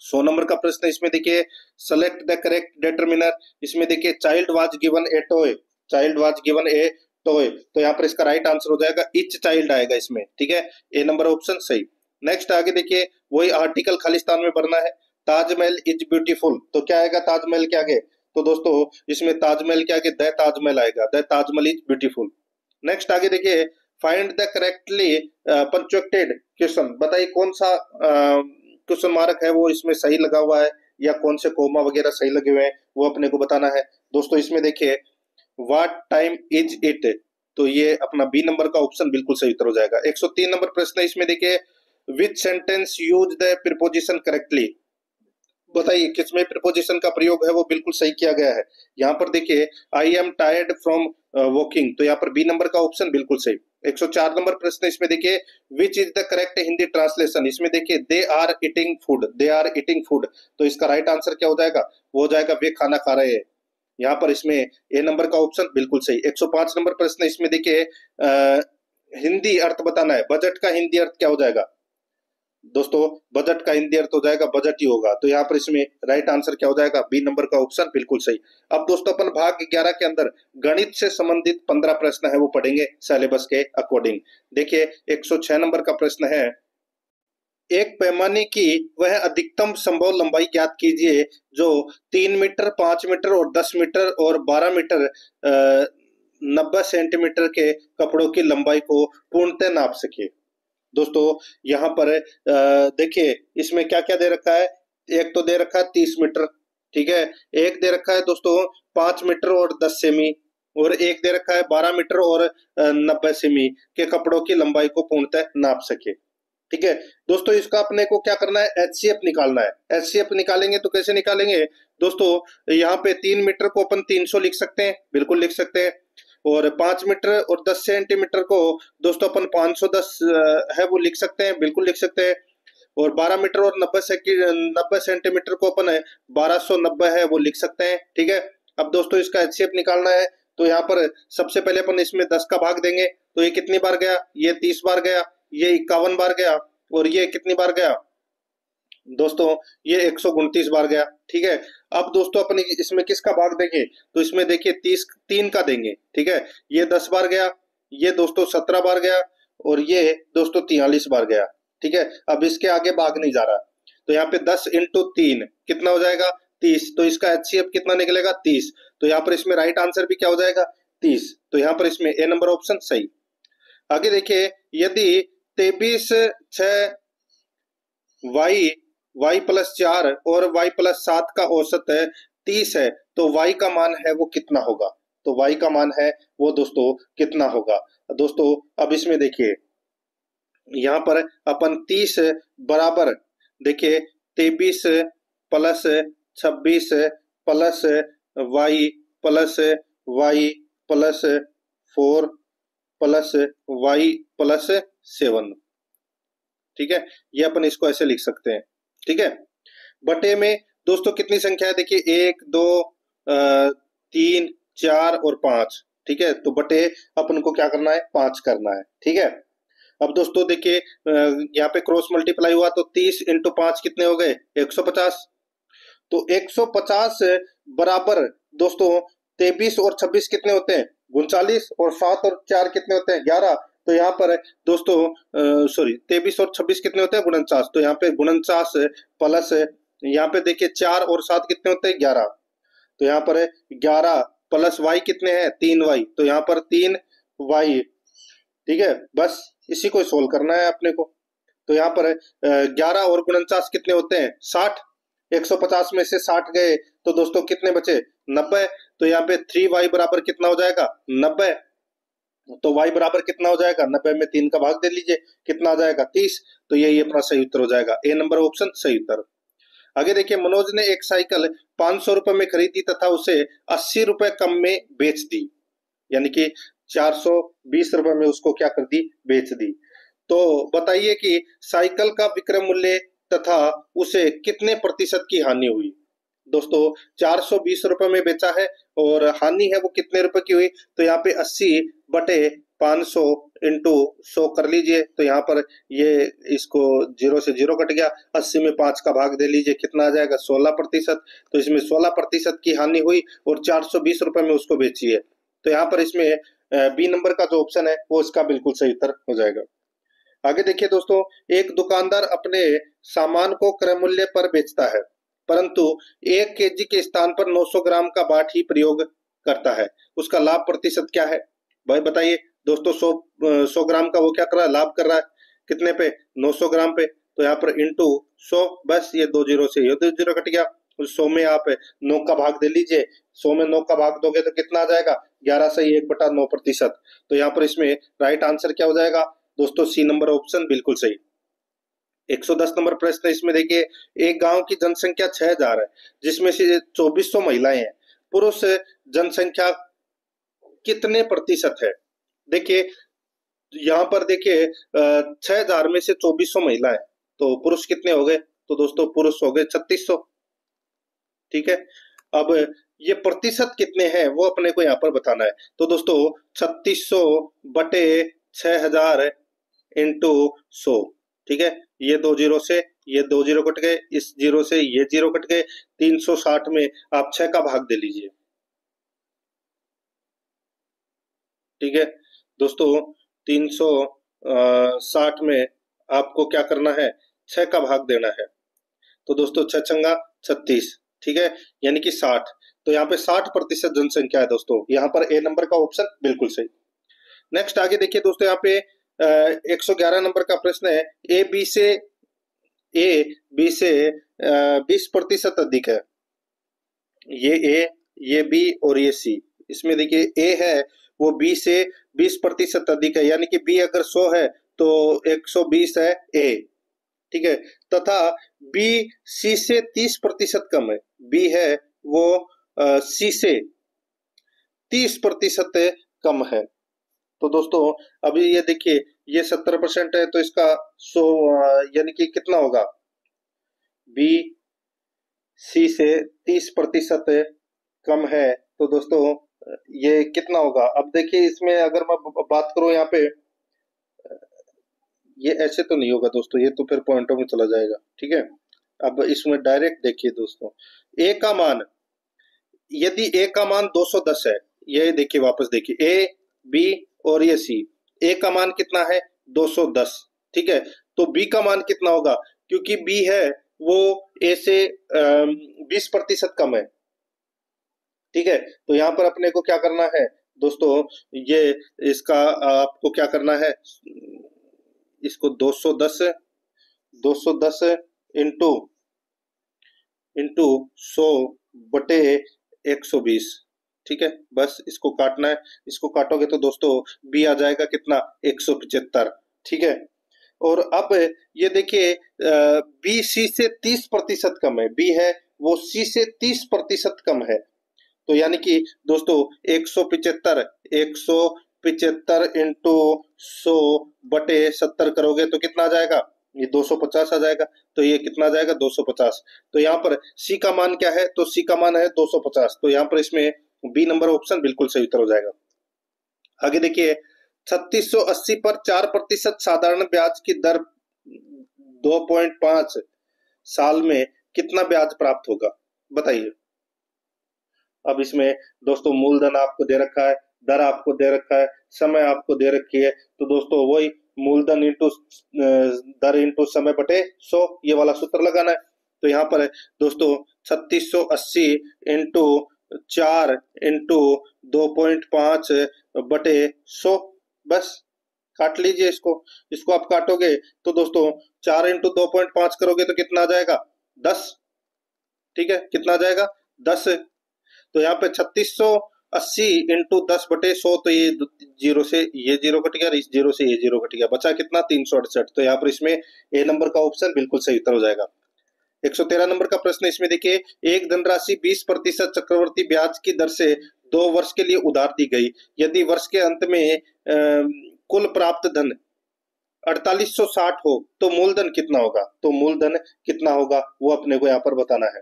100 नंबर का प्रश्न, इसमें देखिए सेलेक्ट द करेक्ट डिटरमिनर, इसमें देखिए child was given A toy, child was given A toy. तो यहाँ पर इसका राइट आंसर हो जाएगा ईच चाइल्ड आएगा इसमें, ठीक है, ए नंबर ऑप्शन सही। नेक्स्ट आगे देखिए वही आर्टिकल खालिस्तान में भरना है, ताजमहल इज ब्यूटीफुल। तो क्या आएगा ताजमहल के आगे, तो दोस्तों इसमें ताजमहल के आगे द ताजमहल आएगा, the Taj Mahal is beautiful. Next आगे देखिए find the correctly punctuated question, बताइए कौन सा क्वेश्चन मार्क है वो इसमें सही लगा हुआ है या कौन से कोमा वगैरह सही लगे हुए हैं वो अपने को बताना है दोस्तों। इसमें देखिए व्हाट टाइम इज इट, तो ये अपना बी नंबर का ऑप्शन बिल्कुल सही उत्तर हो जाएगा। 103 नंबर प्रश्न, इसमें देखिए विच sentence use the preposition correctly, बताइए किसमें प्रीपोजिशन का प्रयोग है वो बिल्कुल सही किया गया है। यहाँ पर देखिए I am tired from walking, तो यहाँ पर बी नंबर का ऑप्शन बिल्कुल सही। 104 नंबर प्रश्न, इसमें देखिए which is the correct Hindi translation, इसमें देखिए they are eating food, they are eating food. तो इसका राइट आंसर क्या हो जाएगा, वो हो जाएगा वे खाना खा रहे हैं। यहाँ पर इसमें ए नंबर का ऑप्शन बिल्कुल सही। 105 नंबर प्रश्न, इसमें देखिए हिंदी अर्थ बताना है, बजट का हिंदी अर्थ क्या हो जाएगा दोस्तों, बजट का हिंदी अर्थ हो जाएगा बजट ही होगा। तो यहाँ पर इसमें राइट आंसर क्या हो जाएगा, बी नंबर का ऑप्शन बिल्कुल सही। अब दोस्तों अपन भाग 11 के अंदर गणित से संबंधित 15 प्रश्न है वो पढ़ेंगे सिलेबस के अकॉर्डिंग। देखिए 106 नंबर का प्रश्न है एक पैमाने की वह अधिकतम संभव लंबाई ज्ञात कीजिए जो 3 मीटर, 5 मीटर और 10 मीटर और 12 मीटर 90 सेंटीमीटर के कपड़ों की लंबाई को पूर्णतः नाप सके। दोस्तों यहाँ पर देखिए इसमें क्या क्या दे रखा है, एक तो दे रखा है 30 मीटर, ठीक है, एक दे रखा है दोस्तों 5 मीटर और 10 सेमी, और एक दे रखा है 12 मीटर और 90 सेमी के कपड़ों की लंबाई को पूर्णतः नाप सके। ठीक है दोस्तों, इसका अपने को क्या करना है, एचसीएफ निकालना है। एचसीएफ निकालेंगे तो कैसे निकालेंगे दोस्तों, यहाँ पे 3 मीटर को अपन 300 लिख सकते हैं, बिल्कुल लिख सकते हैं, और 5 मीटर और 10 सेंटीमीटर को दोस्तों अपन 510 है वो लिख सकते हैं, बिल्कुल लिख सकते हैं, और 12 मीटर और 90 सेंटीमीटर को अपन 1290 है वो लिख सकते हैं। ठीक है, अब दोस्तों इसका एचसीएफ निकालना है तो यहाँ पर सबसे पहले अपन इसमें 10 का भाग देंगे, तो ये कितनी बार गया, ये 30 बार गया, ये 51 बार गया, और ये कितनी बार गया, दोस्तों ये 129 बार गया। ठीक है, अब दोस्तों अपने इसमें किसका भाग देंगे, तो इसमें देखिए 30 3 का देंगे। ठीक है, ये 10 बार गया, ये दोस्तों 17 बार गया, और ये दोस्तों 43 बार गया। ठीक है, अब इसके आगे भाग नहीं जा रहा, तो यहाँ पे 10 इंटू 3 कितना हो जाएगा, 30। तो इसका एचसीएफ कितना निकलेगा, 30। तो यहाँ पर इसमें राइट आंसर भी क्या हो जाएगा, 30। तो यहाँ पर इसमें ए नंबर ऑप्शन सही। आगे देखिए, यदि 23 6 वाई वाई प्लस 4 और वाई प्लस 7 का औसत है 30 है, तो वाई का मान है वो कितना होगा। तो वाई का मान है वो दोस्तों कितना होगा। दोस्तों अब इसमें देखिए, यहाँ पर अपन 30 बराबर देखिए 23 plus 26 plus y plus y plus 4 plus y plus 7। ठीक है, ये अपन इसको ऐसे लिख सकते हैं। ठीक है, बटे में दोस्तों कितनी संख्या है, देखिए 1 2 3 4 और 5। ठीक है, तो बटे अपन को क्या करना है, 5 करना है। ठीक है, अब दोस्तों देखिए यहाँ पे क्रॉस मल्टीप्लाई हुआ, तो 30 इंटू 5 कितने हो गए, 150। तो 150 बराबर दोस्तों 23 और 26 कितने होते हैं, 39, और 7 और 4 कितने होते हैं, 11। तो यहाँ पर दोस्तों सॉरी 23 और 26 कितने होते हैं, 49। तो यहाँ पे 49 प्लस यहाँ पे देखिए 4 और 7 कितने होते हैं, 11। तो यहाँ पर 11 प्लस वाई कितने हैं, 3 वाई। तो यहाँ पर 3 वाई। ठीक है, बस इसी को सोल्व करना है अपने को। तो यहाँ पर 11 और 49 कितने होते हैं, 60। 150 में से 60 गए तो दोस्तों कितने बचे, 90। तो यहाँ पे 3y बराबर कितना हो जाएगा, 90। तो y बराबर कितना हो जाएगा, 90 में 3 का भाग दे लीजिए, कितना आ जाएगा, 30। तो यही अपना सही उत्तर हो जाएगा, ए नंबर ऑप्शन सही उत्तर। आगे देखिए, मनोज ने एक साइकिल 500 रुपए में खरीदी तथा उसे 80 रुपए कम में बेच दी, यानी कि 420 रुपए में उसको क्या कर दी, बेच दी। तो बताइए कि साइकिल का विक्रय मूल्य तथा उसे कितने प्रतिशत की हानि हुई। दोस्तों 420 रुपए में बेचा है और हानि है वो कितने रुपए की हुई, तो यहाँ पे 80 बटे 500 इंटू 100 कर लीजिए। तो यहाँ पर ये इसको 0 से 0 कट गया, 80 में 5 का भाग दे लीजिए, कितना आ जाएगा, 16%। तो इसमें 16% की हानि हुई और 420 रुपए में उसको बेची है। तो यहाँ पर इसमें बी नंबर का जो ऑप्शन है वो इसका बिल्कुल सही उत्तर हो जाएगा। आगे देखिए दोस्तों, एक दुकानदार अपने सामान को क्रय मूल्य पर बेचता है, परंतु 1 केजी के स्थान पर 900 ग्राम का बाट ही प्रयोग करता है, उसका लाभ प्रतिशत क्या है। भाई बताइए दोस्तों, 100 ग्राम का वो क्या कर रहा है, लाभ कर रहा है, कितने पे, 900 ग्राम पे। तो यहाँ पर इंटू 100, बस ये 2 जीरो से ये 2 जीरो कट गया। 100 में आप 9 का भाग दे लीजिए, 100 में 9 का भाग दोगे तो कितना आ जाएगा, 11 से 1/9%। तो यहाँ पर इसमें राइट आंसर क्या हो जाएगा दोस्तों, सी नंबर ऑप्शन बिल्कुल सही। 110 नंबर प्रश्न, इसमें देखिए, एक गांव की जनसंख्या 6000 है, जिसमें से 2400 महिलाएं हैं, पुरुष जनसंख्या कितने प्रतिशत है। देखिए यहाँ पर देखिए 6000 में से 2400 महिलाएं, तो पुरुष कितने हो गए, तो दोस्तों पुरुष हो गए 3600। ठीक है, अब ये प्रतिशत कितने हैं वो अपने को यहाँ पर बताना है। तो दोस्तों 3600 बटे 6000 इंटू 100। ठीक है, ये 2 जीरो से ये 2 जीरो कट गए, इस जीरो से ये जीरो कट गए, 360 में आप 6 का भाग दे लीजिए। ठीक है दोस्तों, 360 में आपको क्या करना है, 6 का भाग देना है। तो दोस्तों 6 छंगा 36। ठीक है, यानी कि 60। तो यहाँ पे 60% जनसंख्या है दोस्तों, यहाँ पर ए नंबर का ऑप्शन बिल्कुल सही। नेक्स्ट आगे देखिए दोस्तों, यहाँ पे 111 नंबर का प्रश्न है, ए बी से 20% अधिक है। ये ए, ये बी और ये सी। इसमें देखिए ए है वो बी से 20% अधिक है, यानी कि बी अगर 100 है तो 120 है ए। ठीक है, तथा बी सी से 30% कम है। बी है वो सी से 30% कम है। तो दोस्तों अभी ये देखिए, ये 70% है, तो इसका 100 यानी कि कितना होगा, बी सी से 30% कम है। तो दोस्तों ये कितना होगा, अब देखिए इसमें अगर मैं बात करूं यहाँ पे, ये ऐसे तो नहीं होगा दोस्तों, ये तो फिर पॉइंटों में चला जाएगा। ठीक है, अब इसमें डायरेक्ट देखिए दोस्तों, ए का मान, यदि ए का मान 210 है, ये देखिए वापस देखिए, ए बी और ये सी, ए का मान कितना है 210, ठीक है, तो बी का मान कितना होगा, क्योंकि बी है वो ए से 20% कम है, ठीक है, तो यहाँ पर अपने को क्या करना है दोस्तों, ये इसका आपको क्या करना है, इसको 210 इंटू इंटू 100 बटे 120, ठीक है, बस इसको काटना है, इसको काटोगे तो दोस्तों बी आ जाएगा कितना 175, ठीक है, और अब ये देखिए बी सी से 30% कम है, बी है वो सी से 30% कम है, तो यानी कि दोस्तों 175 इंटू 100 बटे 70 करोगे तो कितना आ जाएगा, ये 250 आ जाएगा, तो ये कितना आ जाएगा 250, तो यहाँ पर सी का मान क्या है, तो सी का मान है 250, तो यहाँ पर इसमें बी नंबर ऑप्शन बिल्कुल सही उत्तर हो जाएगा। आगे देखिए 3680 पर 4% साधारण ब्याज की दर 2.5 साल में कितना ब्याज प्राप्त होगा, बताइए। अब इसमें दोस्तों मूलधन आपको दे रखा है, दर आपको दे रखा है, समय आपको दे रखी है, तो दोस्तों वही मूलधन इंटू दर इंटू समय बटे 100, ये वाला सूत्र लगाना है, तो यहाँ पर है दोस्तों 3680 इंटू 4 इंटू 2.5 बटे 100, बस काट लीजिए इसको, इसको आप काटोगे तो दोस्तों 4 इंटू 2.5 करोगे तो कितना आ जाएगा 10, ठीक है, कितना आ जाएगा 10, तो यहाँ पे 3680 इंटू 10 बटे 100, तो ये जीरो से ये जीरो कट गया, इस जीरो से ये जीरो कट गया, बचा कितना 368, तो यहाँ पर इसमें ए नंबर का ऑप्शन बिल्कुल सही उत्तर हो जाएगा। 113 नंबर का प्रश्न, इसमें देखिए एक धनराशि 20% चक्रवर्ती ब्याज की दर से 2 वर्ष के लिए उधार दी गई, यदि वर्ष के अंत में कुल प्राप्त धन 4860 हो तो मूलधन कितना होगा, तो मूलधन कितना होगा वो अपने को यहाँ पर बताना है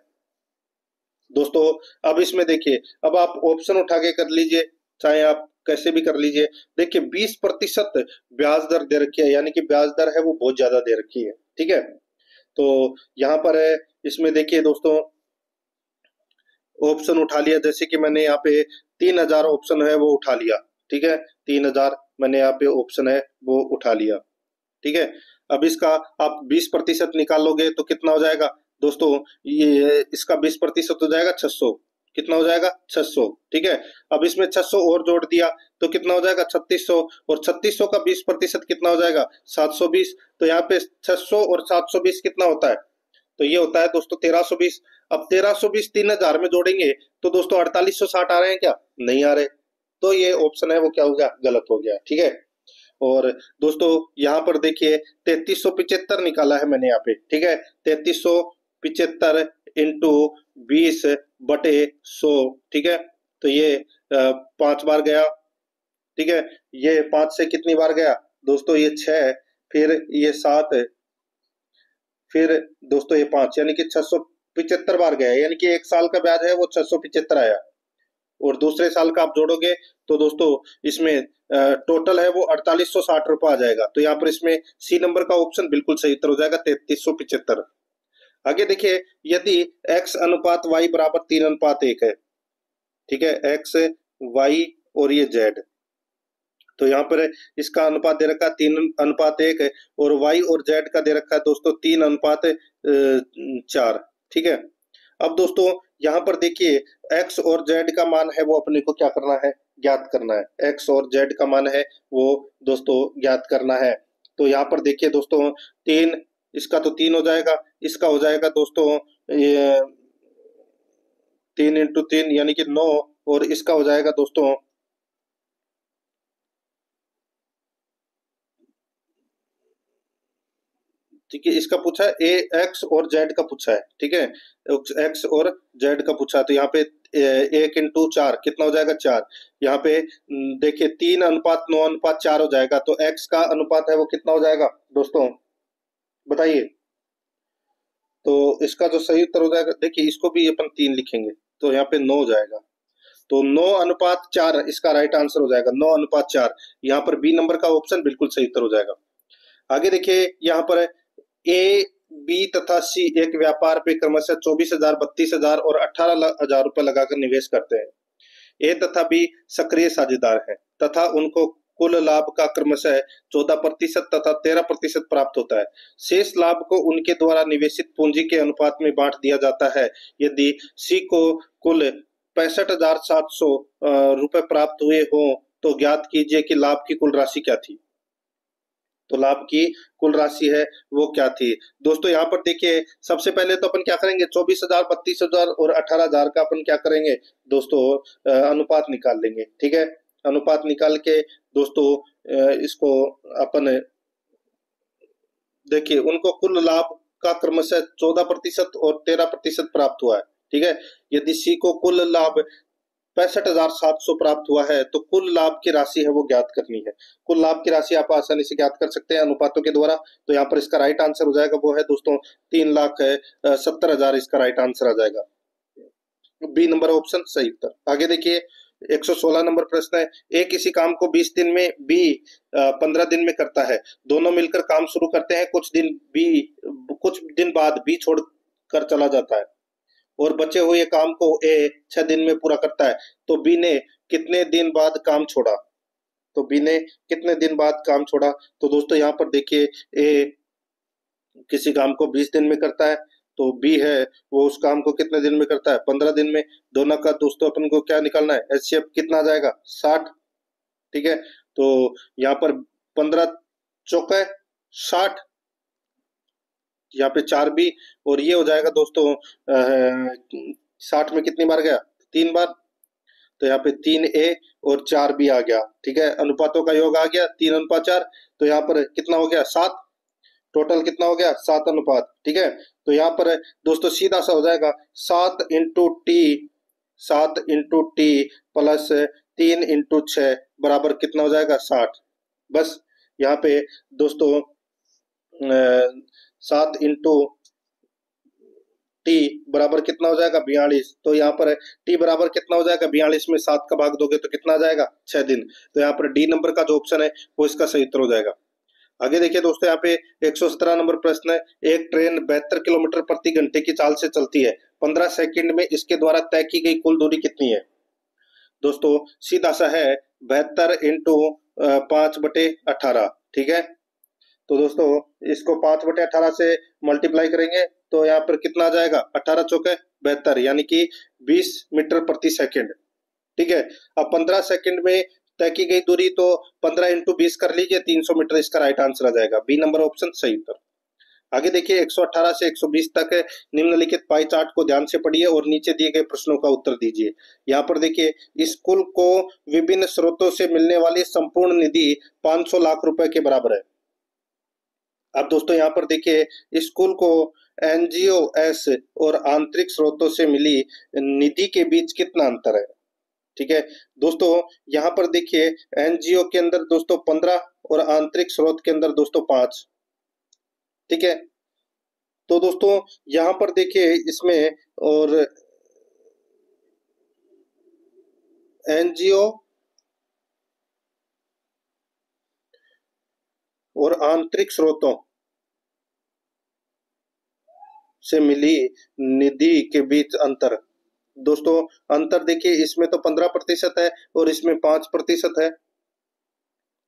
दोस्तों। अब इसमें देखिए, अब आप ऑप्शन उठा के कर लीजिए, चाहे आप कैसे भी कर लीजिए, देखिए 20% ब्याज दर दे रखी है, यानी कि ब्याज दर है वो बहुत ज्यादा दे रखी है, ठीक है, तो यहाँ पर है, इसमें देखिए दोस्तों ऑप्शन उठा लिया, जैसे कि मैंने यहाँ पे 3000 ऑप्शन है वो उठा लिया, ठीक है, 3000 मैंने यहाँ पे ऑप्शन है वो उठा लिया, ठीक है, अब इसका आप 20% निकालोगे तो कितना हो जाएगा दोस्तों, ये इसका 20% हो जाएगा 600, कितना हो जाएगा 600, ठीक है, अब इसमें 600 और जोड़ दिया तो कितना हो जाएगा 3600, और 3600 का 20% कितना हो जाएगा 720, तो यहाँ पे 600 और 720 कितना होता है, तो ये होता है दोस्तों 1320, अब 1320 3000 में जोड़ेंगे तो दोस्तों 4860 आ रहे हैं क्या, नहीं आ रहे, तो ये ऑप्शन है वो क्या हो गया, गलत हो गया, ठीक है, और दोस्तों यहाँ पर देखिए 3375 निकाला है मैंने यहाँ पे, ठीक है, 3375 इंटू 20 बटे 100, ठीक है, तो ये 5 बार गया, ठीक है, ये 5 से कितनी बार गया दोस्तों, ये 6, फिर ये 7, फिर दोस्तों ये 5, यानी कि 675 बार गया, यानी कि एक साल का ब्याज है वो 675 आया, और दूसरे साल का आप जोड़ोगे तो दोस्तों इसमें टोटल है वो 4860 रुपये आ जाएगा, तो यहाँ पर इसमें सी नंबर का ऑप्शन बिल्कुल सही उत्तर हो जाएगा 3375। आगे देखिए, यदि x अनुपात y बराबर 3:1 है, ठीक है, x y और ये z, तो यहाँ पर इसका अनुपात दे रखा है 3:1 है, और y और z का दे रखा है दोस्तों 3:4, ठीक है, अब दोस्तों यहाँ पर देखिए x और z का मान है वो अपने को क्या करना है, ज्ञात करना है, x और z का मान है वो दोस्तों ज्ञात करना है, तो यहाँ पर देखिए दोस्तों 3, इसका तो 3 हो जाएगा, इसका हो जाएगा दोस्तों ये 3 इंटू 3 यानी कि 9, और इसका हो जाएगा दोस्तों ठीक है, इसका पूछा है ए एक्स और जेड का पूछा है, ठीक है, एक्स और जेड का पूछा है, तो यहाँ पे 1 इंटू 4 कितना हो जाएगा 4, यहाँ पे देखिए 3:9:4 हो जाएगा, तो एक्स का अनुपात है वो कितना हो जाएगा दोस्तों बताइए, तो इसका जो सही उत्तर हो जाएगा, देखिए इसको भी अपन 3 लिखेंगे तो यहाँ पे 9 हो जाएगा, तो 9:4 इसका राइट आंसर हो जाएगा, 9:4, यहाँ पर बी नंबर का ऑप्शन बिल्कुल सही उत्तर हो जाएगा। आगे देखिए यहाँ पर ए बी तथा सी एक व्यापार पे क्रमशः 24,000, 32,000 और 18,000 रुपए लगाकर निवेश करते हैं। ए तथा बी सक्रिय साझेदार हैं तथा उनको कुल लाभ का क्रमशः 14% तथा 13% प्राप्त होता है। शेष लाभ को उनके द्वारा निवेशित पूंजी के अनुपात में बांट दिया जाता है। यदि सी को कुल 65,700 रुपए प्राप्त हुए हों तो ज्ञात कीजिए कि लाभ की कुल राशि क्या थी। तो लाभ की कुल राशि है वो क्या थी। दोस्तों यहाँ पर देखिए, सबसे पहले तो अपन क्या करेंगे, 24,000, 32,000 और 18,000 का अपन क्या करेंगे दोस्तों, अनुपात निकाल लेंगे। ठीक है, अनुपात निकाल के दोस्तों इसको अपन देखिए, उनको कुल लाभ का क्रमशः 14% और 13% प्राप्त हुआ है। ठीक है, यदि सी को कुल लाभ 65,700 प्राप्त हुआ है तो कुल लाभ की राशि है वो ज्ञात करनी है। कुल लाभ की राशि आप आसानी से ज्ञात कर सकते हैं अनुपातों के द्वारा। तो यहाँ पर इसका राइट आंसर हो जाएगा वो है दोस्तों 3,70,000 इसका राइट आंसर आ जाएगा। बी नंबर ऑप्शन सही उत्तर। आगे देखिए 116 नंबर प्रश्न है, ए किसी काम को 20 दिन में, बी 15 दिन में करता है। दोनों मिलकर काम शुरू करते हैं, कुछ दिन बाद बी छोड़कर चला जाता है और बचे हुए काम को ए 6 दिन में पूरा करता है। तो बी ने कितने दिन बाद काम छोड़ा, तो बी ने कितने दिन बाद काम छोड़ा। तो दोस्तों यहाँ पर देखिए, ए किसी काम को 20 दिन में करता है तो बी है वो उस काम को कितने दिन में करता है, 15 दिन में। दोनों का दोस्तों अपन को क्या निकालना है, एचसीएफ कितना आ जाएगा, 60। ठीक है, तो यहाँ पर 15 चौके 60, यहाँ पे 4 बी और ये हो जाएगा दोस्तों 60 में कितनी बार गया, 3 बार। तो यहाँ पे 3 ए और 4 बी आ गया। ठीक है, अनुपातों का योग आ गया 3:4। तो यहाँ पर कितना हो गया, 7। टोटल कितना हो गया, 7 अनुपात। ठीक है, तो यहाँ पर दोस्तों सीधा सा हो जाएगा 7 इंटू टी प्लस 3 इंटू 6 बराबर कितना हो जाएगा, 60। बस यहाँ पे दोस्तों 7 इंटू टी बराबर कितना हो जाएगा, 42। तो यहाँ पर टी बराबर कितना हो जाएगा, 42 में 7 का भाग दोगे तो कितना आ जाएगा, 6 दिन। तो यहाँ पर डी नंबर का जो ऑप्शन है वो इसका सही उत्तर हो जाएगा। आगे देखिए दोस्तों, यहाँ पे 117 नंबर प्रश्न है, एक ट्रेन 72 किलोमीटर प्रति घंटे की चाल से चलती है। 15 सेकंड में इसके द्वारा तय की गई कुल दूरी कितनी है। दोस्तों सीधा सा है 72 इंटू 5/18। ठीक है, तो दोस्तों इसको 5/18 से मल्टीप्लाई करेंगे तो यहाँ पर कितना आ जाएगा, 18 चौके 72 यानी कि 20 मीटर प्रति सेकंड। ठीक है, अब 15 सेकंड में तय की गई दूरी तो 15 इंटू 20 कर लीजिए, 300 मीटर इसका राइट आंसर आ जाएगा। बी नंबर ऑप्शन सही उत्तर। आगे देखिए 118 से 120 तक निम्नलिखित पाई चार्ट को ध्यान से पढ़िए और नीचे दिए गए प्रश्नों का उत्तर दीजिए। यहाँ पर देखिए, स्कूल को विभिन्न स्रोतों से मिलने वाली संपूर्ण निधि 500 लाख रुपए के बराबर है। अब दोस्तों यहाँ पर देखिए, स्कूल को एनजीओएस और आंतरिक स्रोतों से मिली निधि के बीच कितना अंतर है। ठीक है दोस्तों, यहाँ पर देखिए एनजीओ के अंदर दोस्तों 15 और आंतरिक स्रोत के अंदर दोस्तों 5। ठीक है, तो दोस्तों यहाँ पर देखिए इसमें और एनजीओ और आंतरिक स्रोतों से मिली निधि के बीच अंतर। दोस्तों अंतर देखिए, इसमें तो 15% है और इसमें 5% है।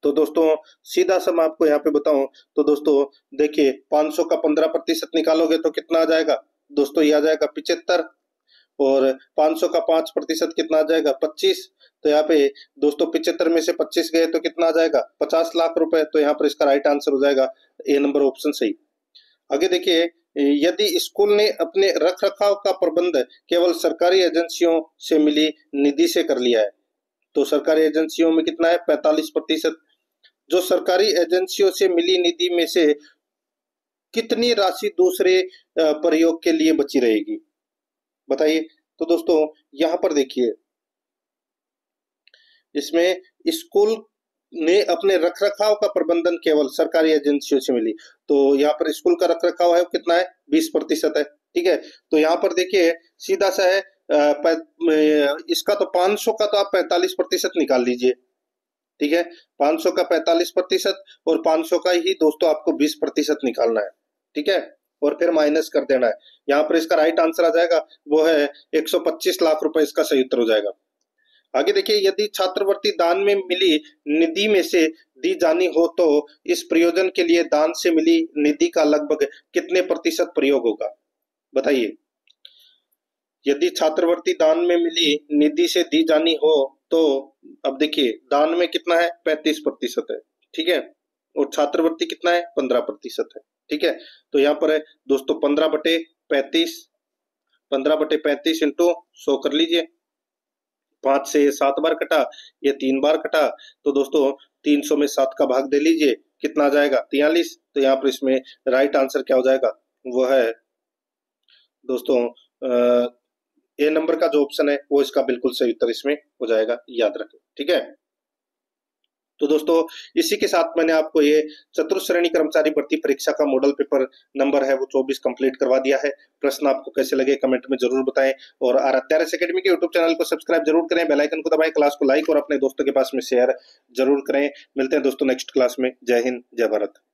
तो दोस्तों सीधा सा मैं आपको यहाँ पे बताऊं तो दोस्तों देखिए, 500 का 15% निकालोगे तो कितना आ जाएगा दोस्तों, ये आ जाएगा 75 और 500 का 5% कितना आ जाएगा, 25। तो यहाँ पे दोस्तों 75 में से 25 गए तो कितना आ जाएगा, 50 लाख रुपए। तो यहाँ पर इसका राइट आंसर हो जाएगा ए नंबर ऑप्शन सही। आगे देखिए, यदि स्कूल ने अपने रख रखाव का प्रबंध केवल सरकारी एजेंसियों से मिली निधि से कर लिया है, तो सरकारी एजेंसियों में कितना है, 45%। जो सरकारी एजेंसियों से मिली निधि में से कितनी राशि दूसरे प्रयोग के लिए बची रहेगी, बताइए। तो दोस्तों यहाँ पर देखिए, इसमें स्कूल ने अपने रखरखाव का प्रबंधन केवल सरकारी एजेंसियों से मिली, तो यहाँ पर स्कूल का रखरखाव है कितना है, 20% है। ठीक है, तो यहाँ पर देखिए सीधा सा है इसका तो 500 का तो आप 45% निकाल लीजिए। ठीक है, 500 का 45% और 500 का ही दोस्तों आपको 20% निकालना है। ठीक है, और फिर माइनस कर देना है। यहाँ पर इसका राइट आंसर आ जाएगा, वो है 125 लाख रुपए, इसका सही उत्तर हो जाएगा। आगे देखिए, यदि छात्रवृत्ति दान में मिली निधि में से दी जानी हो तो इस प्रयोजन के लिए दान से मिली निधि का लगभग कितने प्रतिशत प्रयोग होगा? बताइए। यदि छात्रवृत्ति दान में मिली निधि से दी जानी हो तो, अब देखिए दान में कितना है, 35% है, ठीक है, और छात्रवृत्ति कितना है, 15% है, ठीक है। तो यहाँ पर है दोस्तों 15/35, 15/35 इंटू 100 कर लीजिए। 5 से 7 बार कटा, ये 3 बार कटा, तो दोस्तों 300 में 7 का भाग दे लीजिए, कितना आ जाएगा, 43। तो यहाँ पर इसमें राइट आंसर क्या हो जाएगा, वो है दोस्तों ए नंबर का जो ऑप्शन है वो इसका बिल्कुल सही उत्तर इसमें हो जाएगा, याद रखें, ठीक है। तो दोस्तों इसी के साथ मैंने आपको ये चतुर्श्रेणी कर्मचारी भर्ती परीक्षा का मॉडल पेपर नंबर है वो 24 कंप्लीट करवा दिया है। प्रश्न आपको कैसे लगे कमेंट में जरूर बताएं, और आराध्या एकेडमी के यूट्यूब चैनल को सब्सक्राइब जरूर करें, बेल आइकन को दबाएं, क्लास को लाइक और अपने दोस्तों के पास में शेयर जरूर करें। मिलते हैं दोस्तों नेक्स्ट क्लास में। जय हिंद, जय भारत।